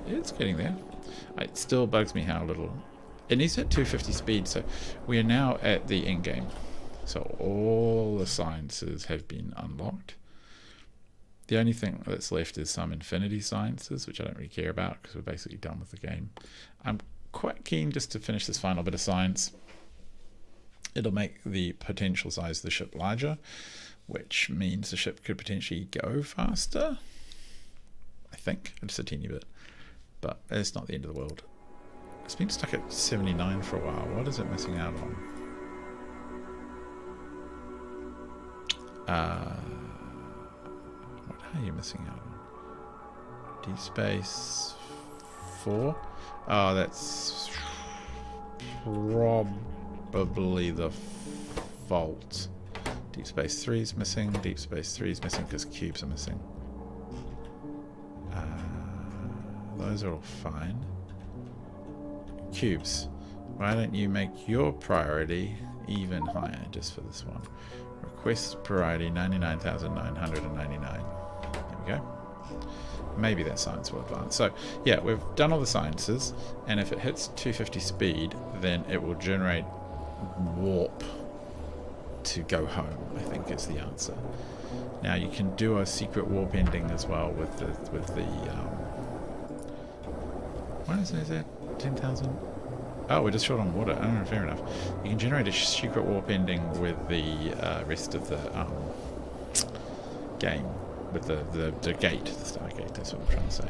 it's getting there. It still bugs me how little. It needs at 250 speed, so we are now at the end game. So all the sciences have been unlocked. The only thing that's left is some infinity sciences, which I don't really care about because we're basically done with the game. I'm quite keen just to finish this final bit of science. It'll make the potential size of the ship larger, which means the ship could potentially go faster. I think, just a teeny bit. But it's not the end of the world. It's been stuck at 79 for a while. What is it missing out on? What are you missing out on? Deep Space 4? Oh, that's probably the fault. Deep Space 3 is missing. Deep Space 3 is missing because cubes are missing. Those are all fine. Cubes. Why don't you make your priority even higher just for this one? Request priority 99,999. There we go. Maybe that science will advance. So yeah, we've done all the sciences, and if it hits 250 speed, then it will generate warp to go home, I think is the answer. Now you can do a secret warp ending as well with the what is that? 10,000? Oh, we're just short on water. Oh, fair enough. You can generate a secret warp ending with the rest of the game. With the gate, the star gate, that's what I'm trying to say.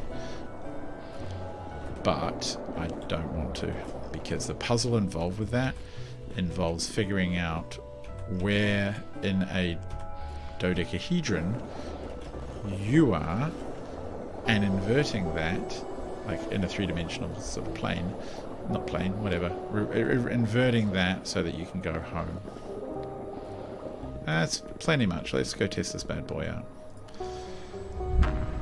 But I don't want to, because the puzzle involved with that involves figuring out where in a dodecahedron you are and inverting that, like in a three-dimensional sort of plane, not plane, whatever, inverting that so that you can go home. That's plenty much. Let's go test this bad boy out.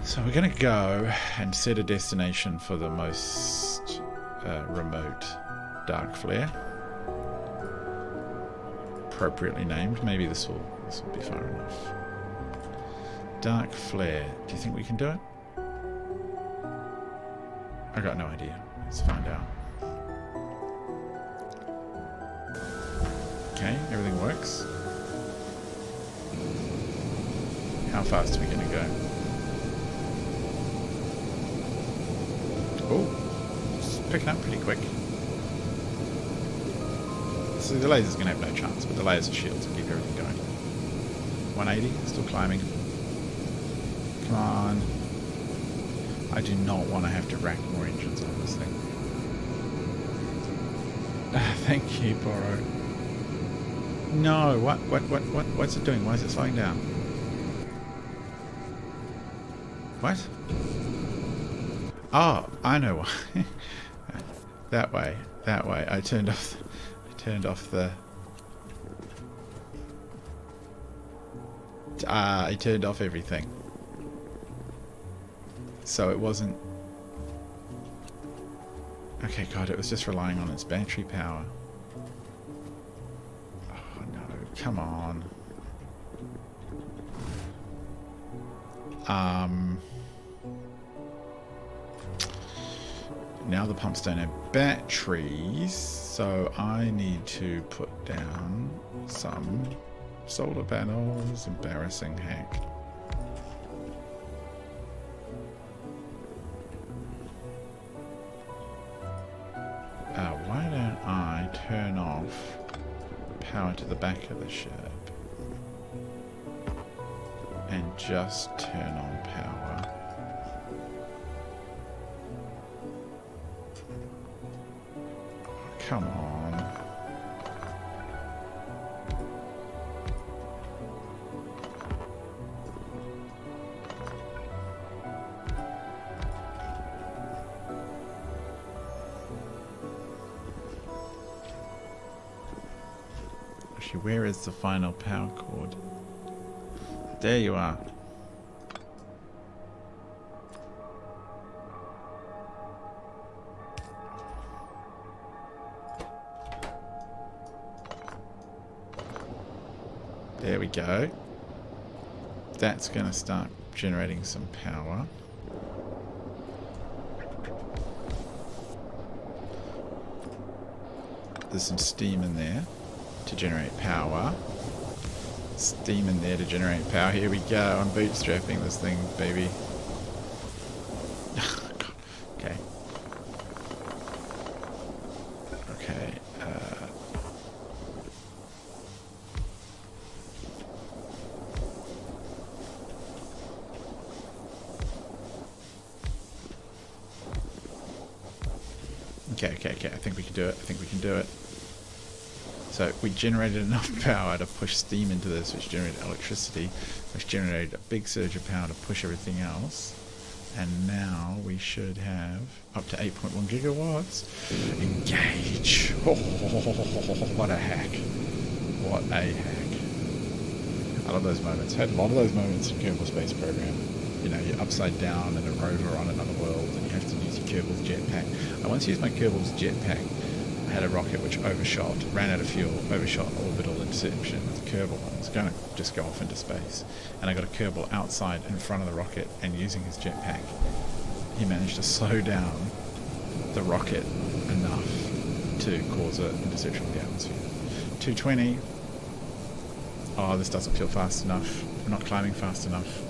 So we're going to go and set a destination for the most remote dark flare. Appropriately named. Maybe this will be far enough. Dark flare. Do you think we can do it? I got no idea. Let's find out. Okay, everything works. How fast are we going to go? Oh, it's picking up pretty quick. So the laser's going to have no chance, but the laser shields will keep everything going. 180, still climbing. Come on. I do not want to have to rack more engines on this thing. Thank you, Boro. No, what's it doing? Why is it slowing down? What? Oh, I know why. That way. I turned off the I turned off everything. So it wasn't. Okay, God, it was just relying on its battery power. Oh no, come on. Now the pumps don't have batteries, so I need to put down some solar panels. Embarrassing heck. Why don't I turn off power to the back of the ship and just turn on power Come on. Actually, where is the final power cord? There you are. There we go. That's going to start generating some power. There's some steam in there to generate power. Steam in there to generate power. Here we go. I'm bootstrapping this thing, baby. Okay. Okay. Okay. I think we can do it. So we generated enough power to push steam into this, which generated electricity, which generated a big surge of power to push everything else. And now we should have up to 8.1 gigawatts. Engage! Oh, what a hack. What a hack. I love those moments. I had a lot of those moments in Kerbal Space Program. You know, you're upside down in a rover on another world and you have to use your Kerbal's jetpack. I once used my Kerbal's jetpack. I had a rocket which overshot, ran out of fuel, overshot orbital interception with a Kerbal. It was going to just go off into space. And I got a Kerbal outside in front of the rocket, and using his jetpack, he managed to slow down the rocket enough to cause an interception of the atmosphere. 220. Oh, this doesn't feel fast enough. I'm not climbing fast enough.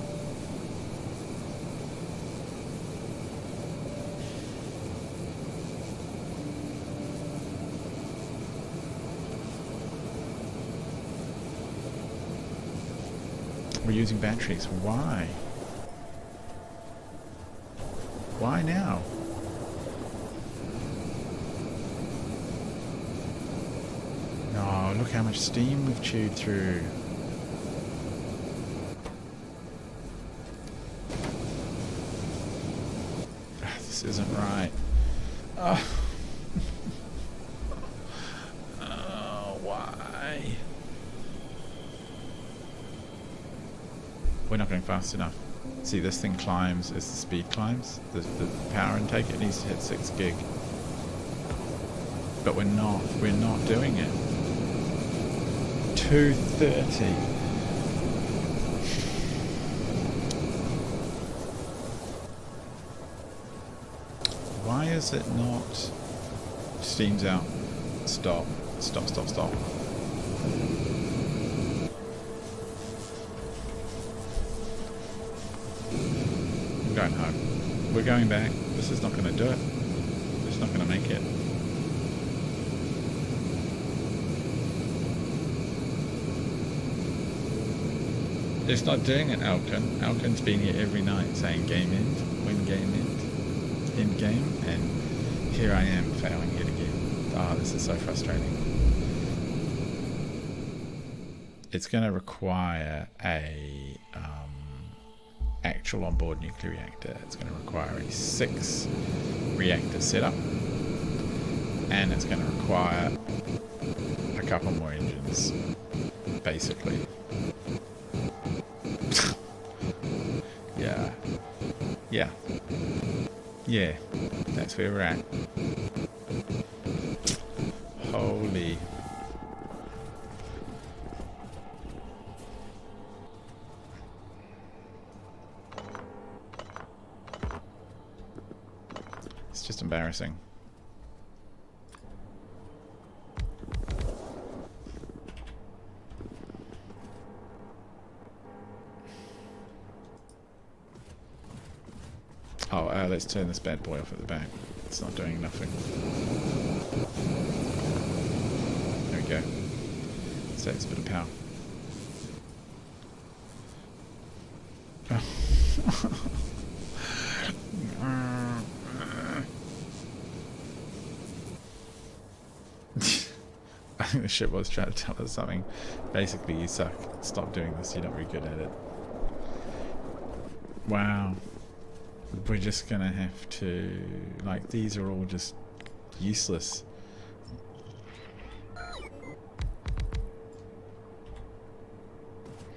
We're using batteries. Why? Why now? Oh, look how much steam we've chewed through. This isn't right. Oh. Why? We're not going fast enough. See, this thing climbs as the speed climbs. The power intake, it needs to hit 6 gig. But we're not doing it. 230. Why is it not? Steam's out. Stop. I'm going home. We're going back. This is not going to do it. It's not going to make it. It's not doing it, Alkin. Alkin's been here every night saying game end, win game end game, and here I am failing yet again. Ah, this is so frustrating. It's going to require a actual onboard nuclear reactor. It's going to require a 6 reactor setup, and it's going to require a couple more engines, basically. Yeah, that's where we're at. Holy. It's just embarrassing. Oh, let's turn this bad boy off at the back. It's not doing nothing. There we go. Saves a bit of power. the ship was trying to tell us something. Basically, you suck. Stop doing this. You're not very good at it. Wow. We're just gonna have to... Like, these are all just useless.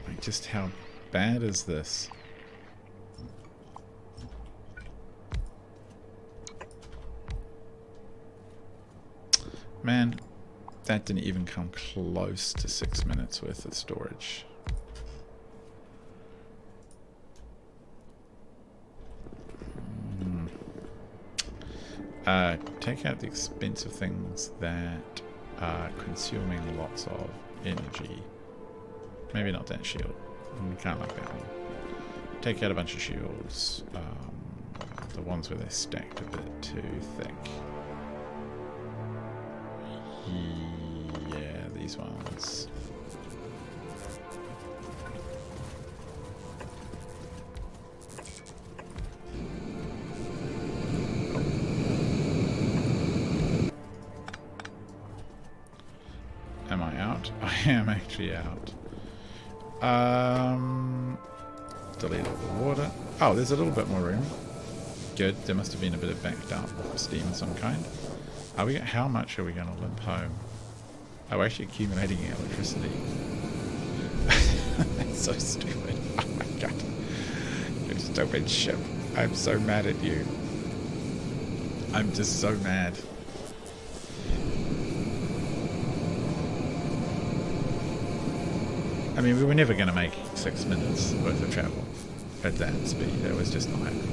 Like, just how bad is this? Man, that didn't even come close to 6 minutes worth of storage. Take out the expensive things that are consuming lots of energy. Maybe not that shield. Can't like that one. Take out a bunch of shields. The ones where they're stacked a bit too thick. Yeah, these ones. Am I out? I am actually out. Delete all the water. Oh, there's a little bit more room. Good. There must have been a bit of backed up steam of some kind. Are we? How much are we going to limp home? Oh, we're actually accumulating electricity. That's so stupid. Oh my god. You stupid ship. I'm so mad at you. I'm just so mad. I mean, we were never going to make 6 minutes worth of travel at that speed. It was just not happening.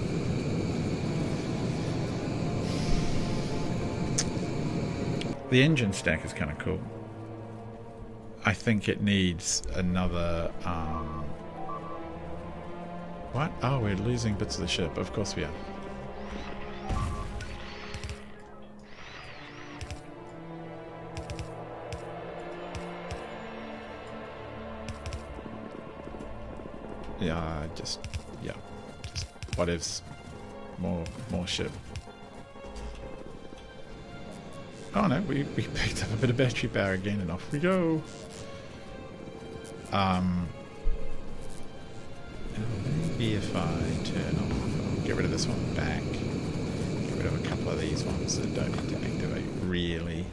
The engine stack is kind of cool. I think it needs another... What? Oh, we're losing bits of the ship. Of course we are. Yeah, just whatevs. More ship. Oh no, we picked up a bit of battery power again and off we go. Maybe if I turn off, get rid of this one back, get rid of a couple of these ones that don't need to activate really.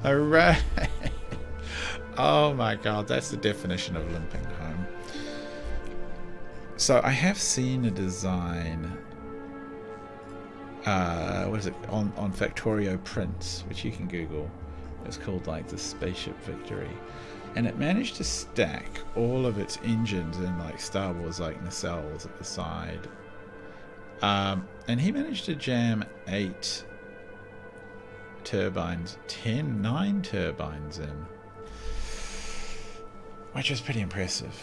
Alright. Oh my god, that's the definition of limping home. So I have seen a design, what is it, on Factorio Prints, which you can Google. It's called like the Spaceship Victory. And it managed to stack all of its engines in like Star Wars like nacelles at the side. And he managed to jam 8 turbines, 9 turbines in. Which is pretty impressive.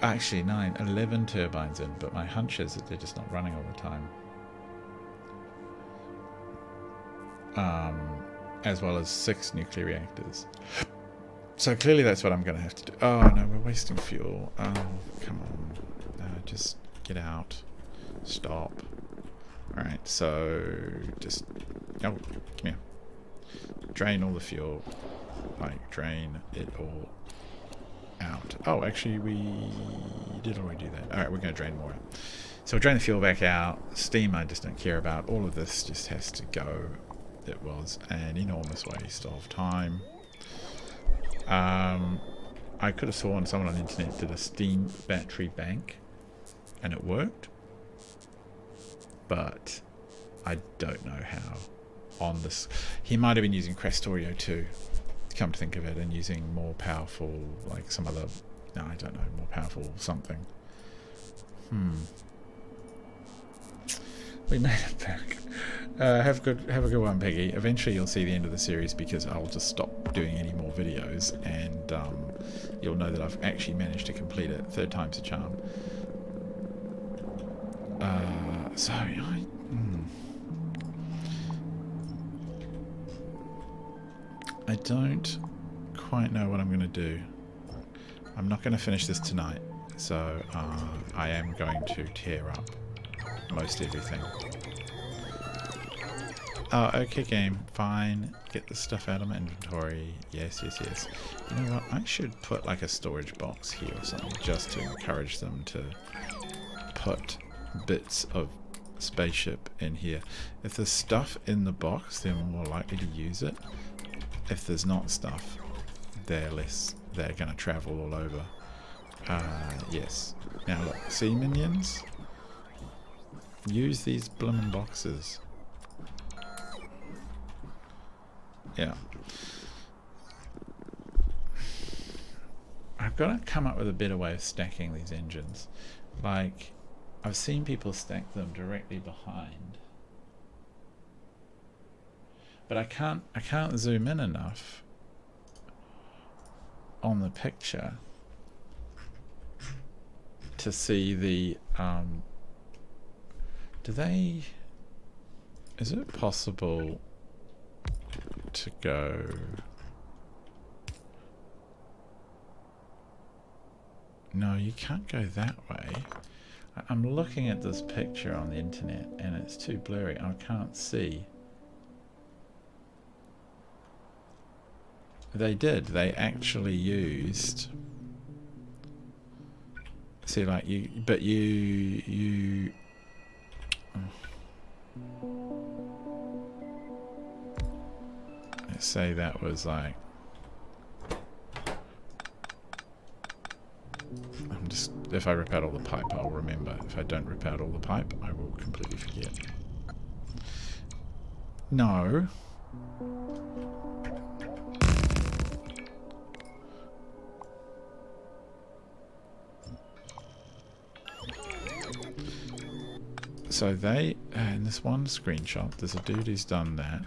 Actually, 11 turbines in, but my hunch is that they're just not running all the time. As well as 6 nuclear reactors. So clearly that's what I'm going to have to do. Oh no, we're wasting fuel. Oh, come on. Just get out. Stop. Alright, so just... Oh, come here. Drain all the fuel. Like, drain it all out. Oh, actually we did already do that. Alright, we're going to drain more out. So we'll drain the fuel back out. Steam I just don't care about. All of this just has to go. It was an enormous waste of time. I could have sworn someone on the internet did a steam battery bank and it worked, but I don't know how. On this, he might have been using Factorio too, come to think of it, and using more powerful, like some other, no, I don't know, more powerful something. We made it back. Have a good one, Peggy. Eventually you'll see the end of the series because I'll just stop doing any more videos, and you'll know that I've actually managed to complete it. 3rd time's a charm. I don't quite know what I'm going to do. I'm not going to finish this tonight, so I am going to tear up most everything. Oh, okay, game. Fine. Get the stuff out of my inventory. Yes, yes, yes. You know what? I should put like a storage box here or something just to encourage them to put bits of spaceship in here. If there's stuff in the box, they're more likely to use it. If there's not stuff, they're going to travel all over. Yes. Now look, see minions? Use these bloomin' boxes. Yeah. I've got to come up with a better way of stacking these engines. Like, I've seen people stack them directly behind. But I can't zoom in enough on the picture to see the is it possible to go no, you can't go that way. I'm looking at this picture on the internet and it's too blurry. I can't see. They actually used, see, like let's say that was like, if I rip out all the pipe, I'll remember. If I don't rip out all the pipe, I will completely forget. No. So they, in this one screenshot, there's a dude who's done that.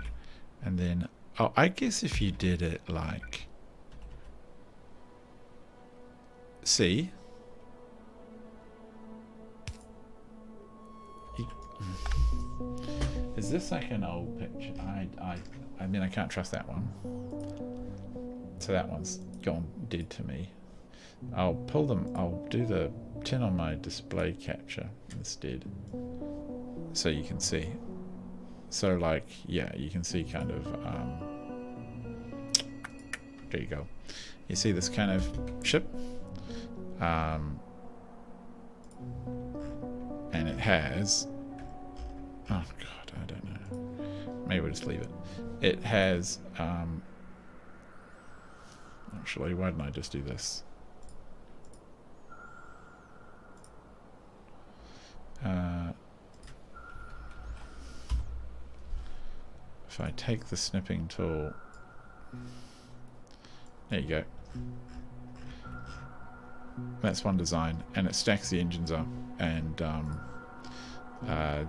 And then, oh, I guess if you did it like, see? Is this like an old picture? I mean, I can't trust that one. So that one's gone dead to me. I'll pull them, I'll do the 10 on my display capture instead. So you can see. So like, yeah, you can see kind of, there you go. You see this kind of ship? And it has, oh God, I don't know. Maybe we'll just leave it. It has, actually, why didn't I just do this? If I take the snipping tool, there you go. That's one design, and it stacks the engines up, and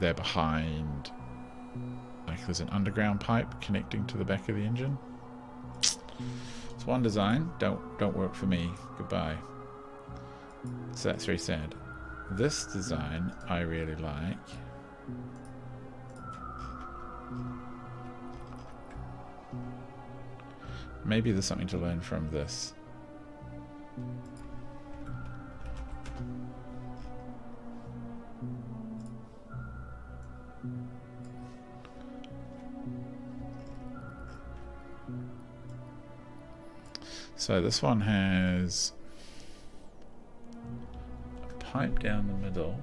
they're behind, like there's an underground pipe connecting to the back of the engine. It's one design, don't work for me, goodbye. So that's very sad. This design I really like. Maybe there's something to learn from this. So this one has a pipe down the middle.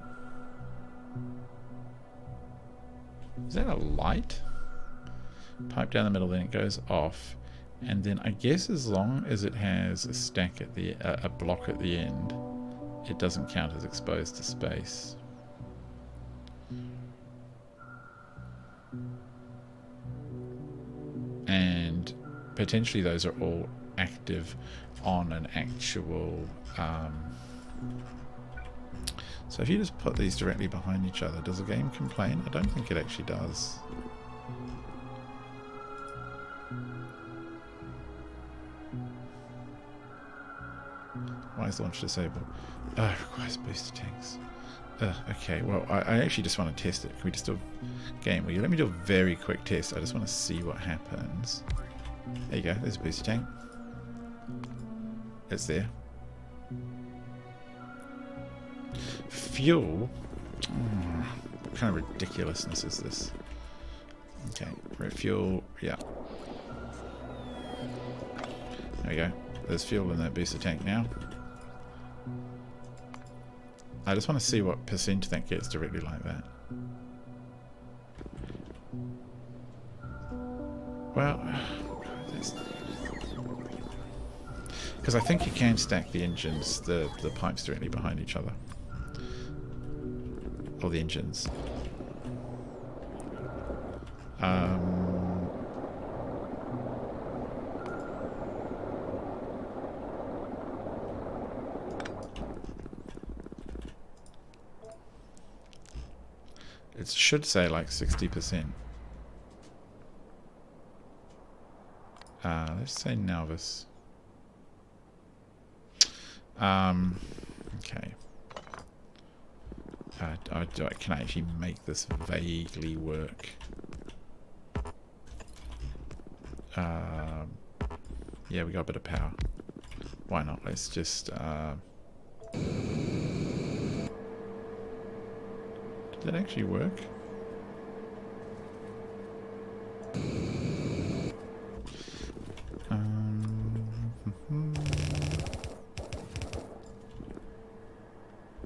Is that a light? Pipe down the middle, then it goes off. And then I guess as long as it has a stack at the a block at the end, it doesn't count as exposed to space. And potentially those are all active on an actual so if you just put these directly behind each other, does the game complain? I don't think it actually does. Why is launch disabled? Requires booster tanks. Okay, well, I actually just want to test it. Can we just do a game? Will you let me do a very quick test? I just want to see what happens. There you go, there's a booster tank. It's there. Fuel? What kind of ridiculousness is this? Okay, refuel, yeah. There we go. There's fuel in that booster tank now. I just want to see what percent that gets directly like that. Well, because I think you can stack the engines, the pipes directly behind each other. Or the engines. It should say like 60%. Let's say Nauvis. Okay. Can I actually make this vaguely work? Yeah, we got a bit of power. Why not? Let's just... Did that actually work?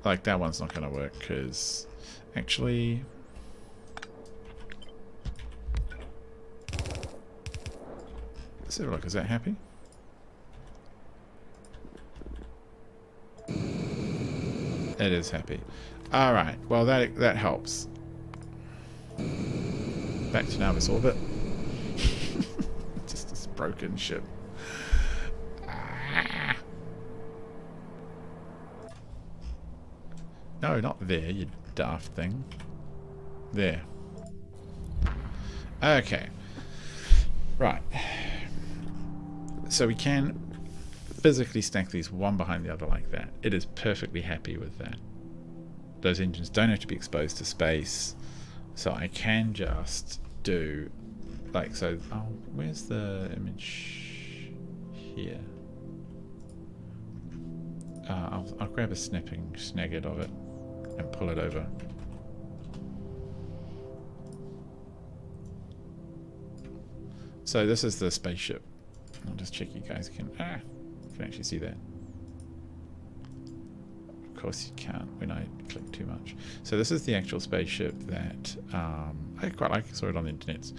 Like, that one's not going to work, because... Actually... Let's have a look. Is that happy? It is happy. Alright, well that helps. Back to Nauvis orbit. Just this broken ship. Ah. No, not there, you daft thing. There. Okay. Right. So we can physically stack these one behind the other like that. It is perfectly happy with that. Those engines don't have to be exposed to space. So I can just do like so. Oh, where's the image here? I'll grab a snagget of it and pull it over. So this is the spaceship. I'll just check you guys can actually see that. Of course you can't when I click too much. So this is the actual spaceship that I quite like. I saw it on the internet.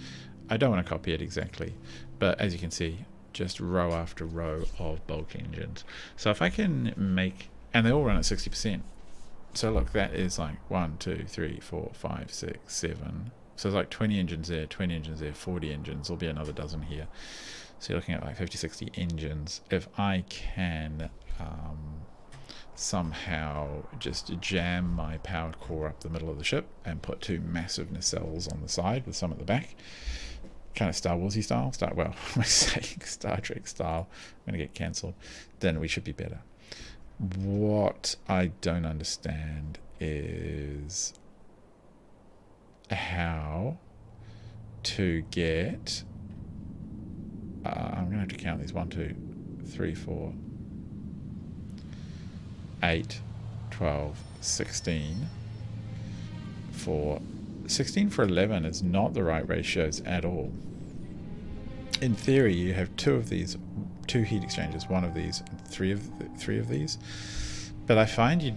I don't want to copy it exactly, but as you can see, just row after row of bulk engines. So if I can make, and they all run at 60%. So look, that is like 1, 2, 3, 4, 5, 6, 7. So there's like 20 engines there, 20 engines there, 40 engines. There'll be another dozen here. So you're looking at like 50, 60 engines. If I can somehow just jam my power core up the middle of the ship and put 2 massive nacelles on the side with some at the back, kind of Star Warsy style, well, I'm saying Star Trek style, I'm going to get cancelled, then we should be better. What I don't understand is how to get I'm going to have to count these 1, 2, 3, 4, 8, 12, 16 for 16 for 11 is not the right ratios at all. In theory, you have 2 of these, 2 heat exchangers, 1 of these, and 3 of these. But I find you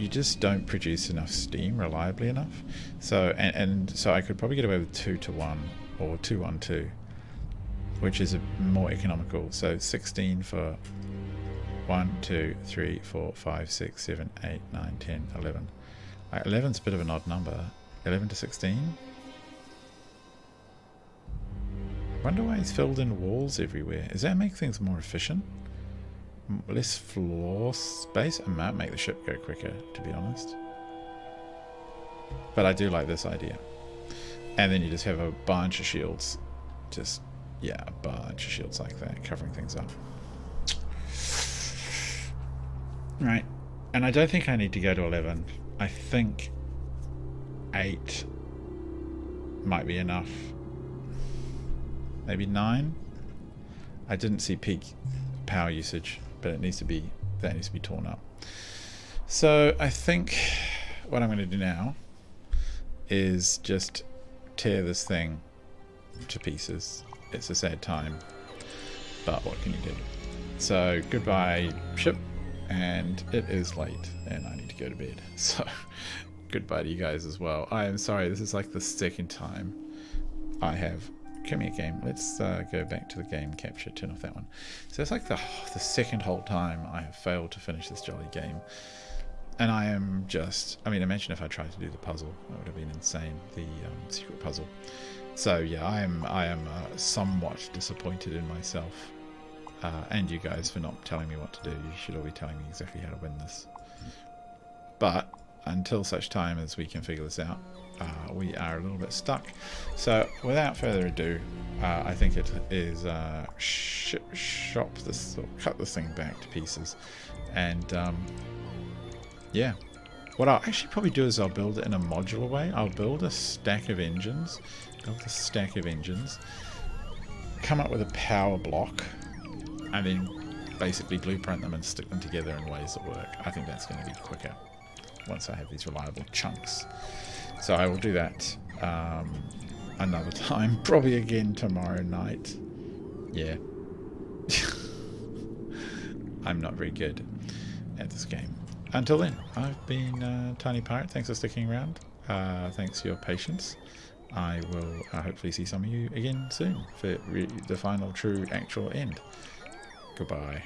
just don't produce enough steam reliably enough. So and so I could probably get away with 2 to 1 or 2, 1, 2, which is more economical. So 16 for 1, 2, 3, 4, 5, 6, 7, 8, 9, 10, 11. 11's a bit of an odd number. 11 to 16. I wonder why he's filled in walls everywhere. Does that make things more efficient? Less floor space? It might make the ship go quicker, to be honest. But I do like this idea. And then you just have a bunch of shields. Just, yeah, a bunch of shields like that, covering things up. Right. And I don't think I need to go to 11. I think 8 might be enough. Maybe 9? I didn't see peak power usage, but it needs to be, that needs to be torn up. So I think what I'm going to do now is just tear this thing to pieces. It's a sad time, but what can you do? So goodbye ship, and it is late and I need to go to bed, so goodbye to you guys as well. I am sorry, this is like the second time I have... Come here, game. Let's go back to the game capture. Turn off that one. So it's like the second whole time I have failed to finish this jolly game. And I am just... I mean, imagine if I tried to do the puzzle. That would have been insane. The secret puzzle. So yeah, I am somewhat disappointed in myself. And you guys for not telling me what to do. You should all be telling me exactly how to win this. But until such time as we can figure this out, we are a little bit stuck. So without further ado, I think it is cut this thing back to pieces, and yeah, what I'll actually probably do is I'll build it in a modular way. I'll build a stack of engines, come up with a power block, and then basically blueprint them and stick them together in ways that work. I think that's going to be quicker once I have these reliable chunks. So I will do that another time, probably again tomorrow night. Yeah. I'm not very good at this game. Until then, I've been Tiny Pirate. Thanks for sticking around. Thanks for your patience. I will hopefully see some of you again soon for the final, true, actual end. Goodbye.